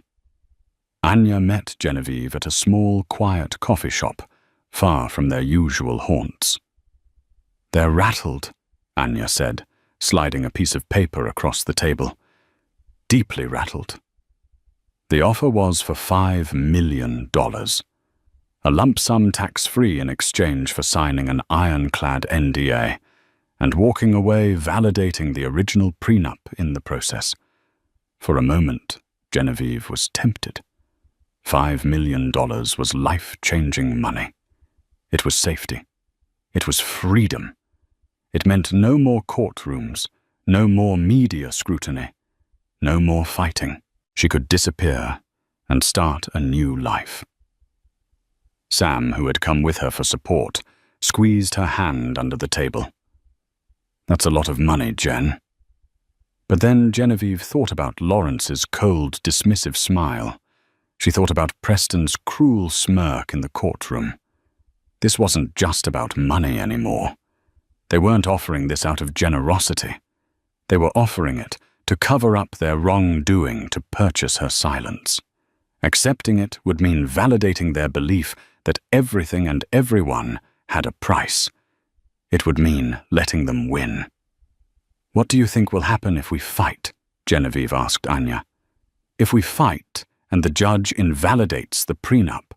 Anya met Genevieve at a small, quiet coffee shop, far from their usual haunts. "They're rattled," Anya said, sliding a piece of paper across the table. "Deeply rattled." The offer was for $5 million, a lump sum tax-free in exchange for signing an ironclad NDA and walking away validating the original prenup in the process. For a moment, Genevieve was tempted. $5 million was life-changing money. It was safety. It was freedom. It meant no more courtrooms, no more media scrutiny, no more fighting. She could disappear and start a new life. Sam, who had come with her for support, squeezed her hand under the table. "That's a lot of money, Jen." But then Genevieve thought about Lawrence's cold, dismissive smile. She thought about Preston's cruel smirk in the courtroom. This wasn't just about money anymore. They weren't offering this out of generosity. They were offering it to cover up their wrongdoing to purchase her silence. Accepting it would mean validating their belief that everything and everyone had a price. It would mean letting them win. "What do you think will happen if we fight?" Genevieve asked Anya. "If we fight and the judge invalidates the prenup,"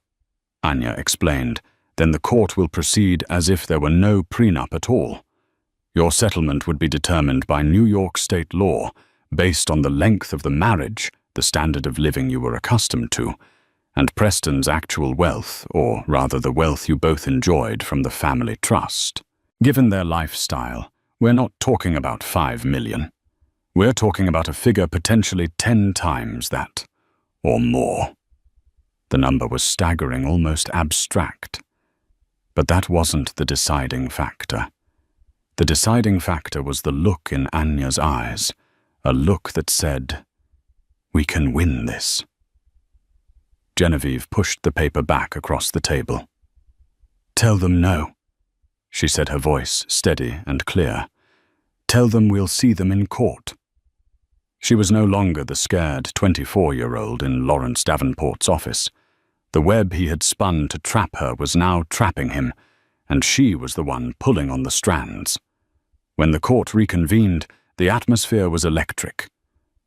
Anya explained, "then the court will proceed as if there were no prenup at all. Your settlement would be determined by New York state law based on the length of the marriage, the standard of living you were accustomed to, and Preston's actual wealth, or rather the wealth you both enjoyed from the family trust. Given their lifestyle, we're not talking about 5 million. We're talking about a figure potentially 10 times that, or more." The number was staggering, almost abstract. But that wasn't the deciding factor. The deciding factor was the look in Anya's eyes, a look that said, "We can win this." Genevieve pushed the paper back across the table. "Tell them no," she said, her voice steady and clear. "Tell them we'll see them in court." She was no longer the scared 24-year-old in Lawrence Davenport's office. The web he had spun to trap her was now trapping him, and she was the one pulling on the strands. When the court reconvened, the atmosphere was electric.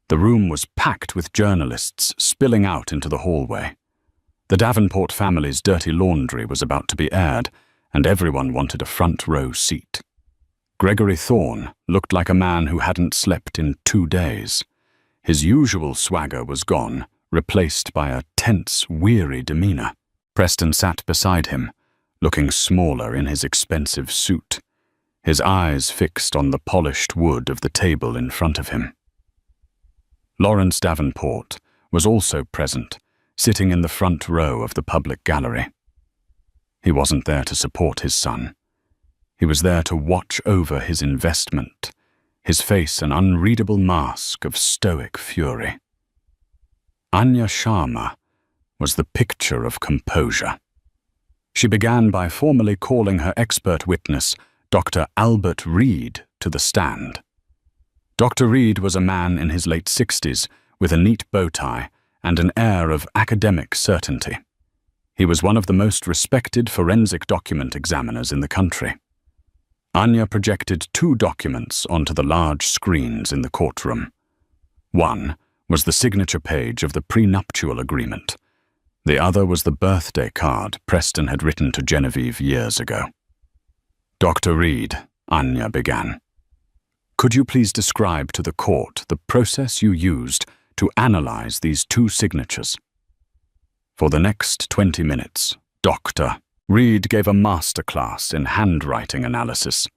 The room was packed with journalists spilling out into the hallway. The Davenport family's dirty laundry was about to be aired, and everyone wanted a front-row seat. Gregory Thorne looked like a man who hadn't slept in 2 days. His usual swagger was gone, replaced by a tense, weary demeanor. Preston sat beside him, looking smaller in his expensive suit, his eyes fixed on the polished wood of the table in front of him. Lawrence Davenport was also present, sitting in the front row of the public gallery. He wasn't there to support his son. He was there to watch over his investment, his face an unreadable mask of stoic fury. Anya Sharma was the picture of composure. She began by formally calling her expert witness, Dr. Albert Reed, to the stand. Dr. Reed was a man in his late 60s with a neat bow tie and an air of academic certainty. He was one of the most respected forensic document examiners in the country. Anya projected 2 documents onto the large screens in the courtroom. One was the signature page of the prenuptial agreement. The other was the birthday card Preston had written to Genevieve years ago. "Dr. Reed," Anya began, "could you please describe to the court the process you used to analyze these 2 signatures?" For the next 20 minutes, Dr. Reed gave a masterclass in handwriting analysis.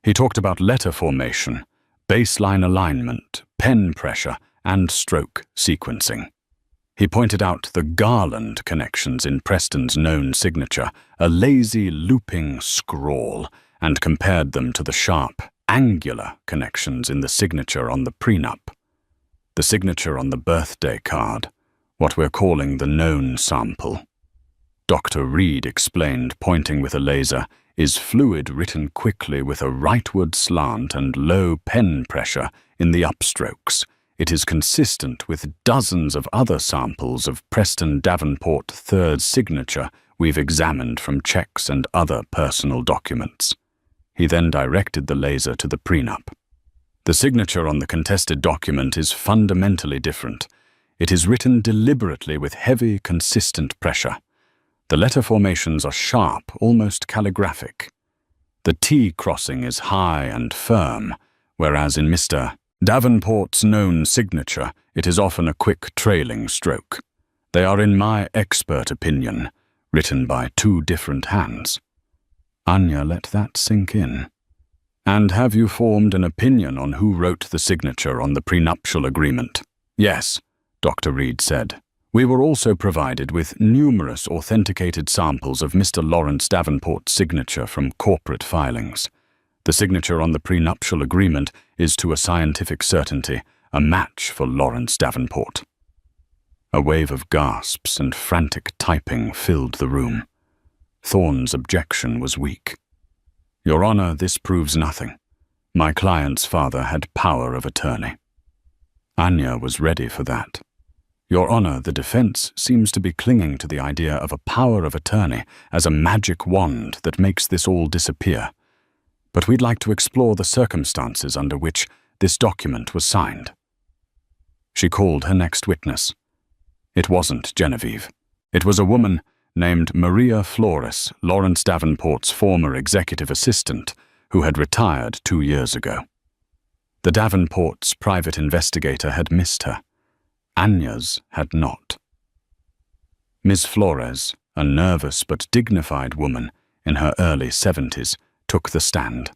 He talked about letter formation, baseline alignment, pen pressure, and stroke sequencing. He pointed out the garland connections in Preston's known signature, a lazy, looping scrawl, and compared them to the sharp, angular connections in the signature on the prenup. The signature on the birthday card, what we're calling the known sample. Dr. Reed explained, pointing with a laser, is fluid written quickly with a rightward slant and low pen pressure in the upstrokes. It is consistent with dozens of other samples of Preston Davenport third signature we've examined from checks and other personal documents. He then directed the laser to the prenup. The signature on the contested document is fundamentally different. It is written deliberately with heavy, consistent pressure. The letter formations are sharp, almost calligraphic. The T crossing is high and firm, whereas in Mr. Davenport's known signature, it is often a quick trailing stroke. They are, in my expert opinion, written by 2 different hands. Anya let that sink in. "And have you formed an opinion on who wrote the signature on the prenuptial agreement?" "Yes," Dr. Reed said. "We were also provided with numerous authenticated samples of Mr. Lawrence Davenport's signature from corporate filings. The signature on the prenuptial agreement is to a scientific certainty a match for Lawrence Davenport." A wave of gasps and frantic typing filled the room. Thorne's objection was weak. Your Honor, this proves nothing. My client's father had power of attorney. Anya was ready for that. Your Honor, the defense seems to be clinging to the idea of a power of attorney as a magic wand that makes this all disappear. But we'd like to explore the circumstances under which this document was signed. She called her next witness. It wasn't Genevieve. It was a woman named Maria Flores, Lawrence Davenport's former executive assistant, who had retired 2 years ago. The Davenports' private investigator had missed her. Anya's had not. Ms. Flores, a nervous but dignified woman in her early 70s, took the stand.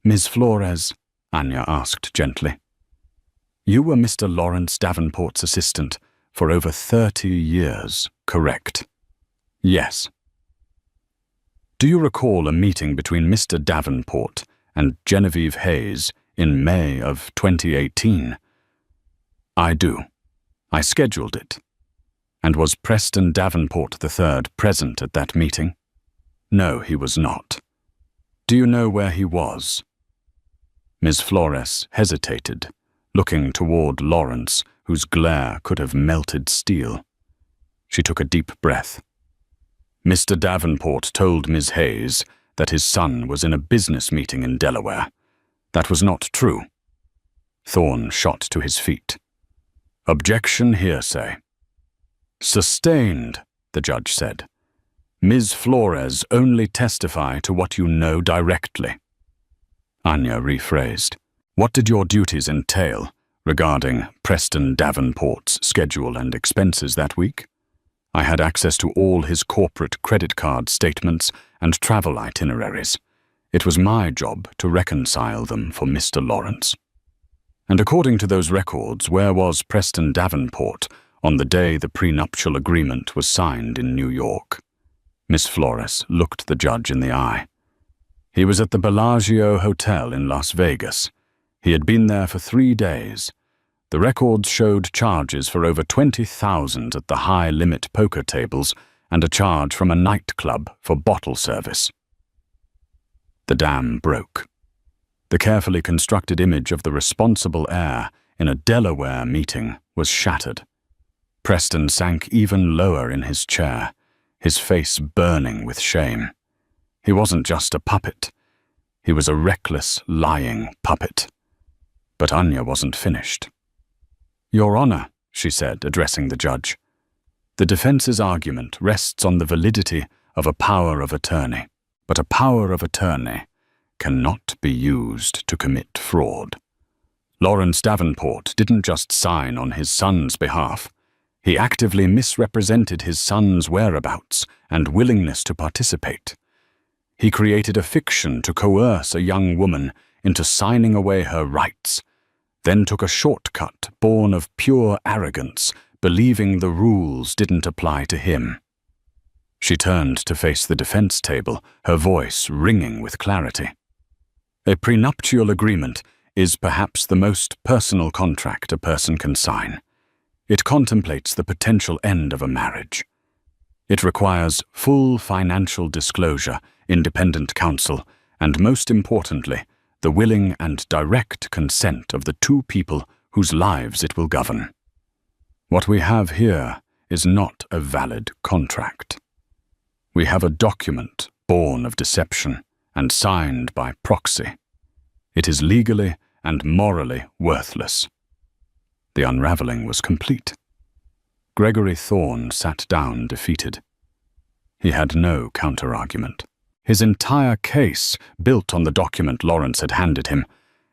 Ms. Flores, Anya asked gently, you were Mr. Lawrence Davenport's assistant for over 30 years, correct? Yes. Do you recall a meeting between Mr. Davenport and Genevieve Hayes in May of 2018? I do. I scheduled it. And was Preston Davenport III present at that meeting? No, he was not. Do you know where he was? Ms. Flores hesitated, looking toward Lawrence, whose glare could have melted steel. She took a deep breath. Mr. Davenport told Ms. Hayes that his son was in a business meeting in Delaware. That was not true. Thorne shot to his feet. Objection hearsay. Sustained, the judge said. Ms. Flores, only testify to what you know directly. Anya rephrased. What did your duties entail regarding Preston Davenport's schedule and expenses that week? I had access to all his corporate credit card statements and travel itineraries. It was my job to reconcile them for Mr. Lawrence. And according to those records, where was Preston Davenport on the day the prenuptial agreement was signed in New York? Miss Flores looked the judge in the eye. He was at the Bellagio Hotel in Las Vegas. He had been there for 3 days. The records showed charges for over $20,000 at the high-limit poker tables and a charge from a nightclub for bottle service. The dam broke. The carefully constructed image of the responsible heir in a Delaware meeting was shattered. Preston sank even lower in his chair, his face burning with shame. He wasn't just a puppet. He was a reckless, lying puppet. But Anya wasn't finished. Your Honor, she said, addressing the judge, the defense's argument rests on the validity of a power of attorney, but a power of attorney cannot be used to commit fraud. Lawrence Davenport didn't just sign on his son's behalf. He actively misrepresented his son's whereabouts and willingness to participate. He created a fiction to coerce a young woman into signing away her rights, then took a shortcut born of pure arrogance, believing the rules didn't apply to him. She turned to face the defense table, her voice ringing with clarity. A prenuptial agreement is perhaps the most personal contract a person can sign. It contemplates the potential end of a marriage. It requires full financial disclosure, independent counsel, and most importantly, the willing and direct consent of the two people whose lives it will govern. What we have here is not a valid contract. We have a document born of deception and signed by proxy. It is legally and morally worthless. The unraveling was complete. Gregory Thorne sat down defeated. He had no counter-argument. His entire case, built on the document Lawrence had handed him,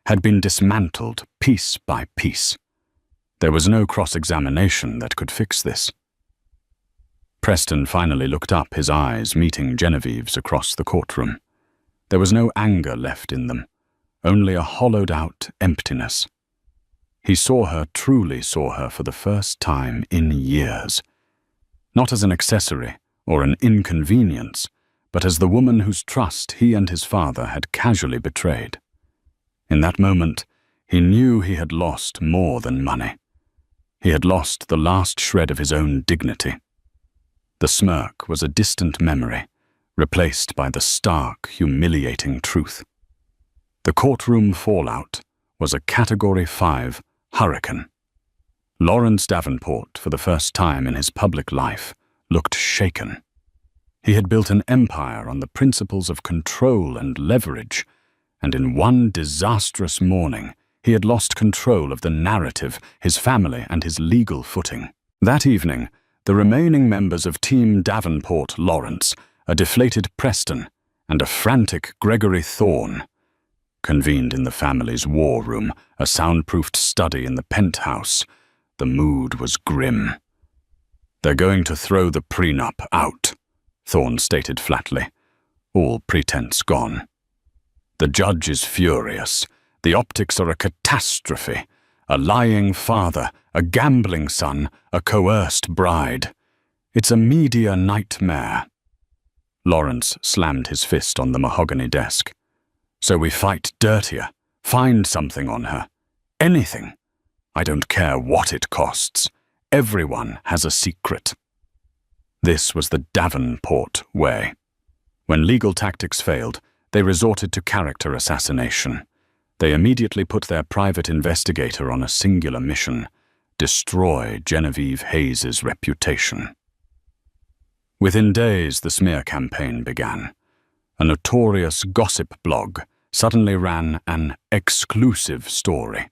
had been dismantled piece by piece. There was no cross-examination that could fix this. Preston finally looked up, his eyes meeting Genevieve's across the courtroom. There was no anger left in them, only a hollowed-out emptiness. He truly saw her for the first time in years. Not as an accessory or an inconvenience, but as the woman whose trust he and his father had casually betrayed. In that moment, he knew he had lost more than money. He had lost the last shred of his own dignity. The smirk was a distant memory, replaced by the stark, humiliating truth. The courtroom fallout was a Category 5 hurricane. Lawrence Davenport, for the first time in his public life, looked shaken. He had built an empire on the principles of control and leverage, and in one disastrous morning, he had lost control of the narrative, his family, and his legal footing. That evening, the remaining members of Team Davenport-Lawrence, a deflated Preston, and a frantic Gregory Thorne, convened in the family's war room, a soundproofed study in the penthouse. The mood was grim. "They're going to throw the prenup out," Thorne stated flatly, all pretense gone. "The judge is furious. The optics are a catastrophe. A lying father, a gambling son, a coerced bride. It's a media nightmare." Lawrence slammed his fist on the mahogany desk. "So we fight dirtier, find something on her. Anything. I don't care what it costs. Everyone has a secret." This was the Davenport way. When legal tactics failed, they resorted to character assassination. They immediately put their private investigator on a singular mission: destroy Genevieve Hayes's reputation. Within days, the smear campaign began. A notorious gossip blog suddenly ran an exclusive story.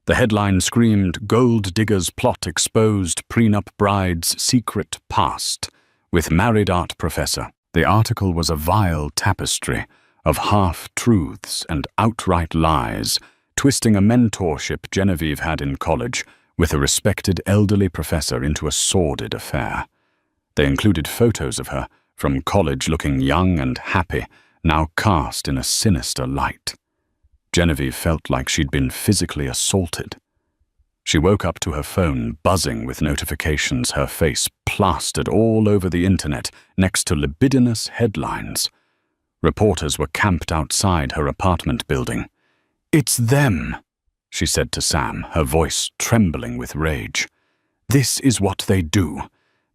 The headline screamed, "Gold Digger's Plot Exposed, Prenup Bride's Secret Past," with married art professor. The article was a vile tapestry of half-truths and outright lies, twisting a mentorship Genevieve had in college with a respected elderly professor into a sordid affair. They included photos of her, from college looking young and happy, now cast in a sinister light. Genevieve felt like she'd been physically assaulted. She woke up to her phone buzzing with notifications, her face plastered all over the internet next to libidinous headlines. Reporters were camped outside her apartment building. "It's them," she said to Sam, her voice trembling with rage. "This is what they do.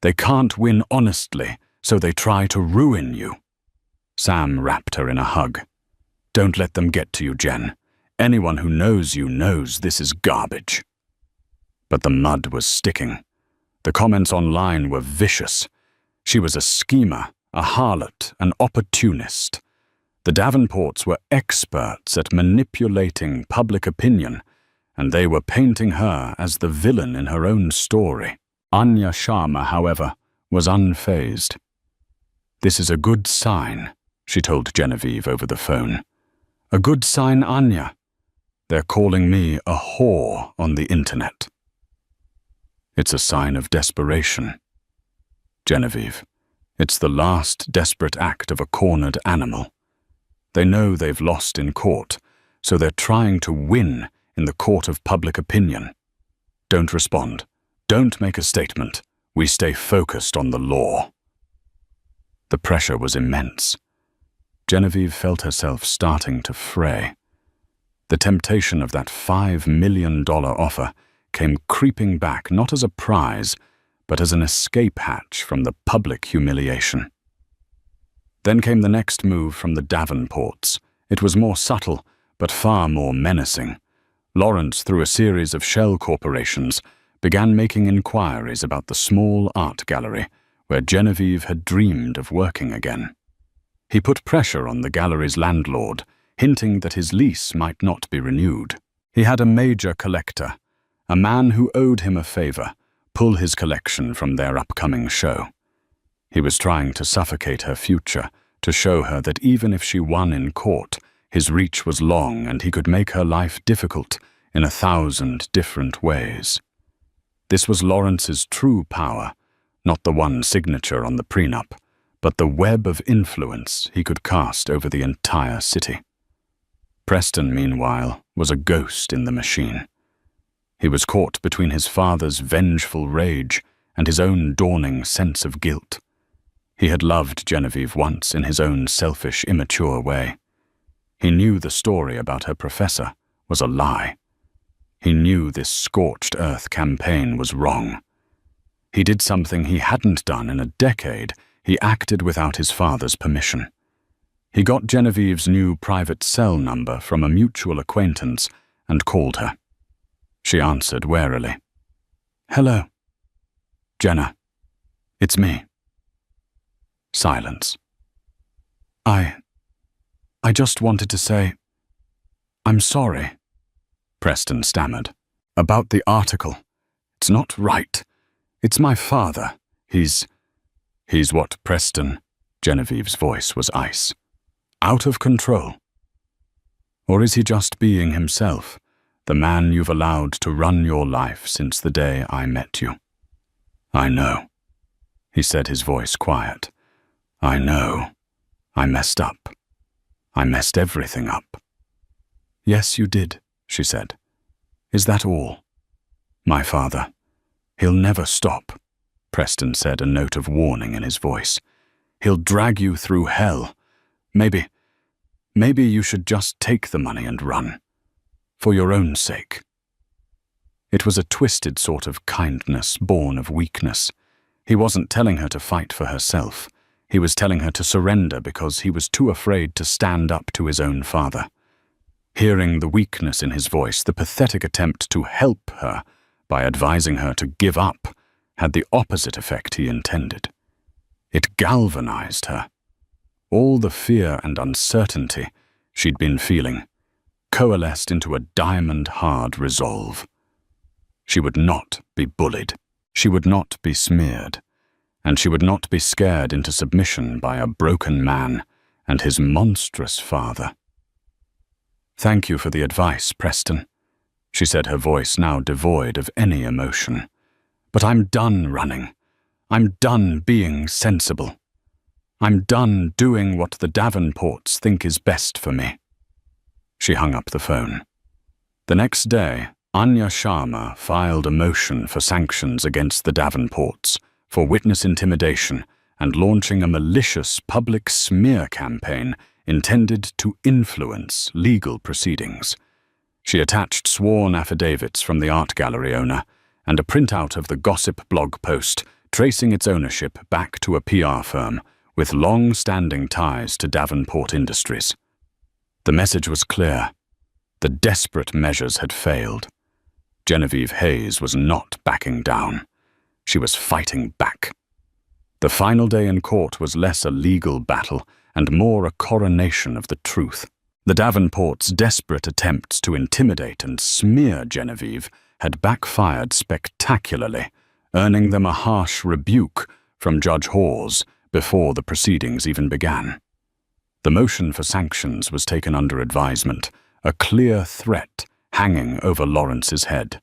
They can't win honestly, so they try to ruin you." Sam wrapped her in a hug. "Don't let them get to you, Jen. Anyone who knows you knows this is garbage." But the mud was sticking. The comments online were vicious. She was a schemer, a harlot, an opportunist. The Davenports were experts at manipulating public opinion, and they were painting her as the villain in her own story. Anya Sharma, however, was unfazed. "This is a good sign," she told Genevieve over the phone. "A good sign, Anya. They're calling me a whore on the internet." "It's a sign of desperation. Genevieve, it's the last desperate act of a cornered animal. They know they've lost in court, so they're trying to win in the court of public opinion. Don't respond. Don't make a statement. We stay focused on the law." The pressure was immense. Genevieve felt herself starting to fray. The temptation of that $5 million offer came creeping back not as a prize, but as an escape hatch from the public humiliation. Then came the next move from the Davenports. It was more subtle, but far more menacing. Lawrence, through a series of shell corporations, began making inquiries about the small art gallery where Genevieve had dreamed of working again. He put pressure on the gallery's landlord, hinting that his lease might not be renewed. He had a major collector, a man who owed him a favor, pull his collection from their upcoming show. He was trying to suffocate her future, to show her that even if she won in court, his reach was long and he could make her life difficult in 1,000 different ways. This was Lawrence's true power, not the one signature on the prenup, but the web of influence he could cast over the entire city. Preston, meanwhile, was a ghost in the machine. He was caught between his father's vengeful rage and his own dawning sense of guilt. He had loved Genevieve once in his own selfish, immature way. He knew the story about her professor was a lie. He knew this scorched earth campaign was wrong. He did something he hadn't done in a decade. he acted without his father's permission. He got Genevieve's new private cell number from a mutual acquaintance and called her. She answered warily. "Hello. Jenna. It's me." Silence. I just wanted to say, I'm sorry," Preston stammered. "About the article. It's not right. It's my father. He's what, Preston?" Genevieve's voice was ice. "Out of control. Or is he just being himself, the man you've allowed to run your life since the day I met you?" "I know," he said, his voice quiet. "I know. I messed up. I messed everything up." "Yes, you did," she said. "Is that all?" "My father. He'll never stop," Preston said, a note of warning in his voice. "He'll drag you through hell. Maybe you should just take the money and run. For your own sake." It was a twisted sort of kindness born of weakness. He wasn't telling her to fight for herself. He was telling her to surrender because he was too afraid to stand up to his own father. Hearing the weakness in his voice, the pathetic attempt to help her by advising her to give up, had the opposite effect he intended. It galvanized her. All the fear and uncertainty she'd been feeling coalesced into a diamond-hard resolve. She would not be bullied. She would not be smeared. And she would not be scared into submission by a broken man and his monstrous father. "Thank you for the advice, Preston," she said, her voice now devoid of any emotion. "But I'm done running. I'm done being sensible. I'm done doing what the Davenports think is best for me." She hung up the phone. The next day, Anya Sharma filed a motion for sanctions against the Davenports for witness intimidation and launching a malicious public smear campaign intended to influence legal proceedings. She attached sworn affidavits from the art gallery owner and a printout of the gossip blog post tracing its ownership back to a PR firm with long-standing ties to Davenport Industries. The message was clear. The desperate measures had failed. Genevieve Hayes was not backing down. She was fighting back. The final day in court was less a legal battle and more a coronation of the truth. The Davenports' desperate attempts to intimidate and smear Genevieve had backfired spectacularly, earning them a harsh rebuke from Judge Hawes before the proceedings even began. The motion for sanctions was taken under advisement, a clear threat hanging over Lawrence's head.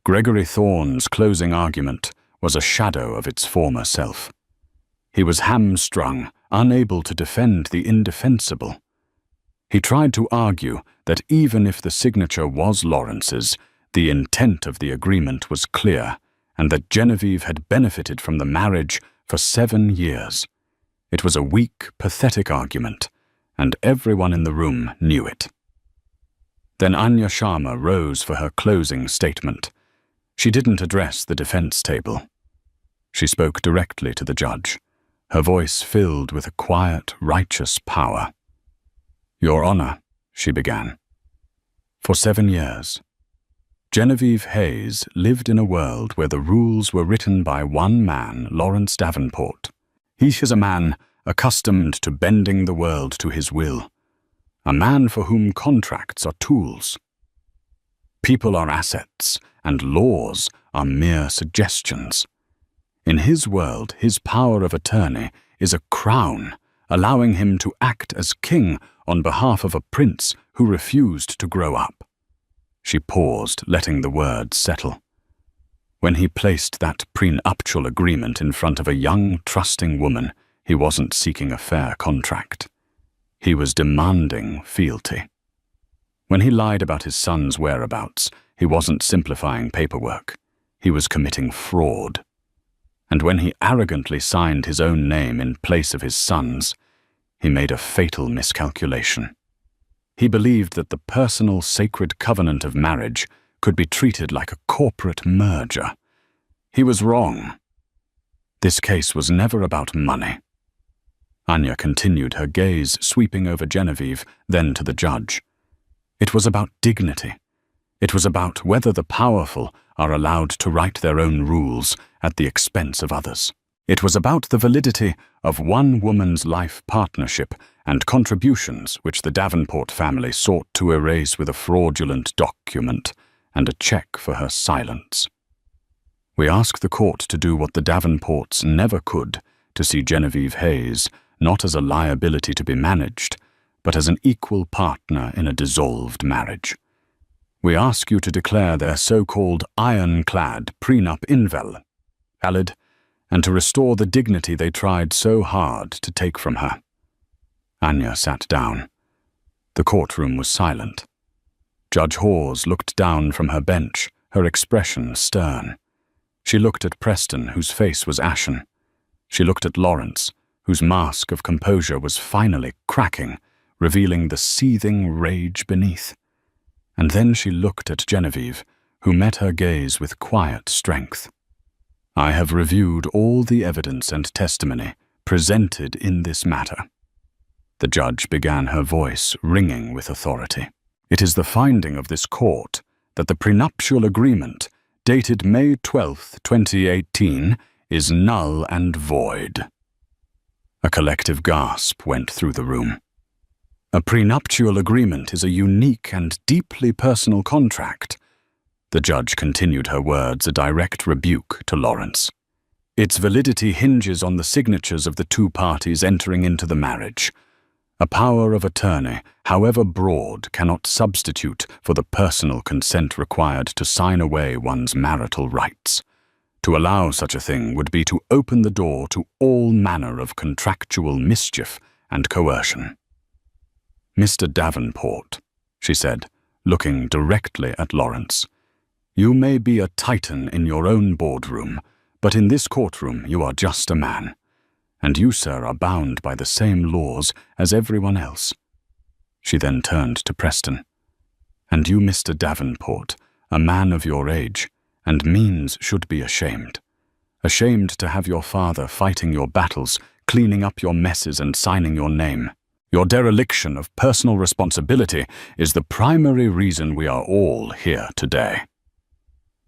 Gregory Thorne's closing argument was a shadow of its former self. He was hamstrung, unable to defend the indefensible. He tried to argue that even if the signature was Lawrence's, the intent of the agreement was clear, and that Genevieve had benefited from the marriage for 7 years. It was a weak, pathetic argument, and everyone in the room knew it. Then Anya Sharma rose for her closing statement. She didn't address the defense table. She spoke directly to the judge, her voice filled with a quiet, righteous power. "Your Honor," she began, "for 7 years, Genevieve Hayes lived in a world where the rules were written by one man, Lawrence Davenport. He is a man accustomed to bending the world to his will, a man for whom contracts are tools. People are assets, and laws are mere suggestions. In his world, his power of attorney is a crown, allowing him to act as king on behalf of a prince who refused to grow up." She paused, letting the words settle. When he placed that prenuptial agreement in front of a young, trusting woman, he wasn't seeking a fair contract. He was demanding fealty. When he lied about his son's whereabouts, he wasn't simplifying paperwork. He was committing fraud. And when he arrogantly signed his own name in place of his son's, he made a fatal miscalculation. He believed that the personal sacred covenant of marriage could be treated like a corporate merger. He was wrong. This case was never about money. Anya continued, her gaze sweeping over Genevieve, then to the judge. It was about dignity. It was about whether the powerful are allowed to write their own rules at the expense of others. It was about the validity of one woman's life partnership and contributions which the Davenport family sought to erase with a fraudulent document and a check for her silence. We ask the court to do what the Davenports never could, to see Genevieve Hayes not as a liability to be managed, but as an equal partner in a dissolved marriage. We ask you to declare their so-called ironclad prenup invalid, and to restore the dignity they tried so hard to take from her. Anya sat down. The courtroom was silent. Judge Hawes looked down from her bench, her expression stern. She looked at Preston, whose face was ashen. She looked at Lawrence, whose mask of composure was finally cracking, revealing the seething rage beneath. And then she looked at Genevieve, who met her gaze with quiet strength. I have reviewed all the evidence and testimony presented in this matter. The judge began, her voice ringing with authority. It is the finding of this court that the prenuptial agreement, dated May 12, 2018, is null and void. A collective gasp went through the room. A prenuptial agreement is a unique and deeply personal contract. The judge continued, her words a direct rebuke to Lawrence. Its validity hinges on the signatures of the two parties entering into the marriage. A power of attorney, however broad, cannot substitute for the personal consent required to sign away one's marital rights. To allow such a thing would be to open the door to all manner of contractual mischief and coercion. Mr. Davenport, she said, looking directly at Lawrence, you may be a titan in your own boardroom, but in this courtroom you are just a man. And you, sir, are bound by the same laws as everyone else. She then turned to Preston. And you, Mr. Davenport, a man of your age, and means should be ashamed. Ashamed to have your father fighting your battles, cleaning up your messes and signing your name. Your dereliction of personal responsibility is the primary reason we are all here today.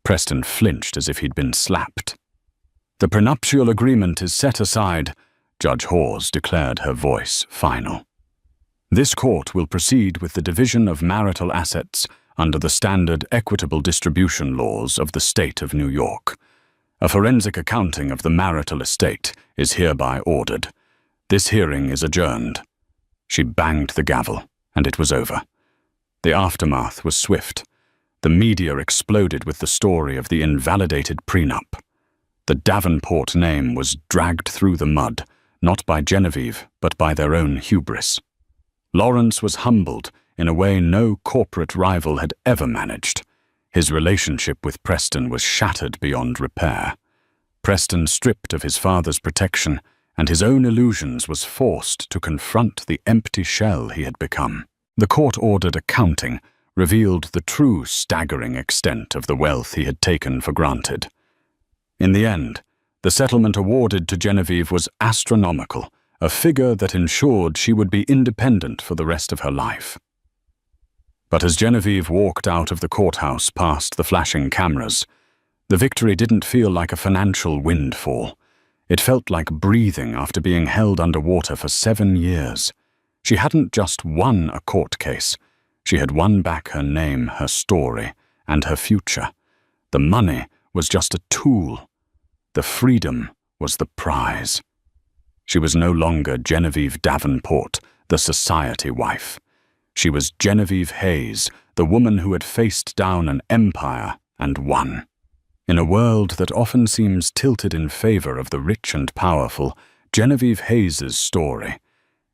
Preston flinched as if he'd been slapped. The prenuptial agreement is set aside, Judge Hawes declared, her voice final. This court will proceed with the division of marital assets under the standard equitable distribution laws of the state of New York. A forensic accounting of the marital estate is hereby ordered. This hearing is adjourned. She banged the gavel, and it was over. The aftermath was swift. The media exploded with the story of the invalidated prenup. The Davenport name was dragged through the mud, not by Genevieve, but by their own hubris. Lawrence was humbled in a way no corporate rival had ever managed. His relationship with Preston was shattered beyond repair. Preston, stripped of his father's protection and his own illusions, was forced to confront the empty shell he had become. The court-ordered accounting revealed the true staggering extent of the wealth he had taken for granted. In the end, the settlement awarded to Genevieve was astronomical, a figure that ensured she would be independent for the rest of her life. But as Genevieve walked out of the courthouse past the flashing cameras, the victory didn't feel like a financial windfall. It felt like breathing after being held underwater for 7 years. She hadn't just won a court case. She had won back her name, her story, and her future. The money was just a tool. The freedom was the prize. She was no longer Genevieve Davenport, the society wife. She was Genevieve Hayes, the woman who had faced down an empire and won. In a world that often seems tilted in favor of the rich and powerful, Genevieve Hayes's story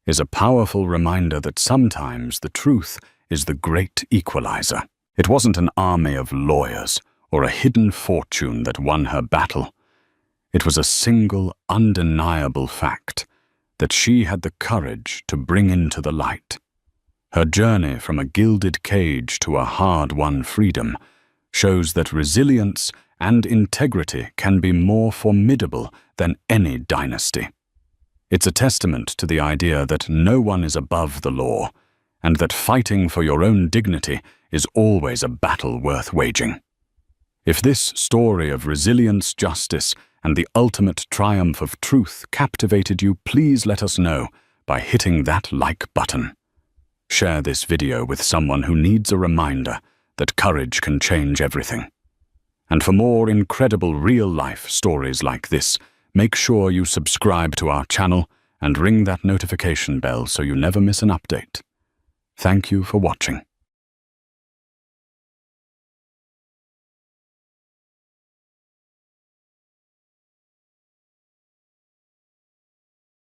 is a powerful reminder that sometimes the truth is the great equalizer. It wasn't an army of lawyers or a hidden fortune that won her battle. It was a single, undeniable fact that she had the courage to bring into the light. Her journey from a gilded cage to a hard-won freedom shows that resilience and integrity can be more formidable than any dynasty. It's a testament to the idea that no one is above the law, and that fighting for your own dignity is always a battle worth waging. If this story of resilience, justice, and the ultimate triumph of truth captivated you, please let us know by hitting that like button. Share this video with someone who needs a reminder that courage can change everything. And for more incredible real-life stories like this, make sure you subscribe to our channel and ring that notification bell so you never miss an update. Thank you for watching.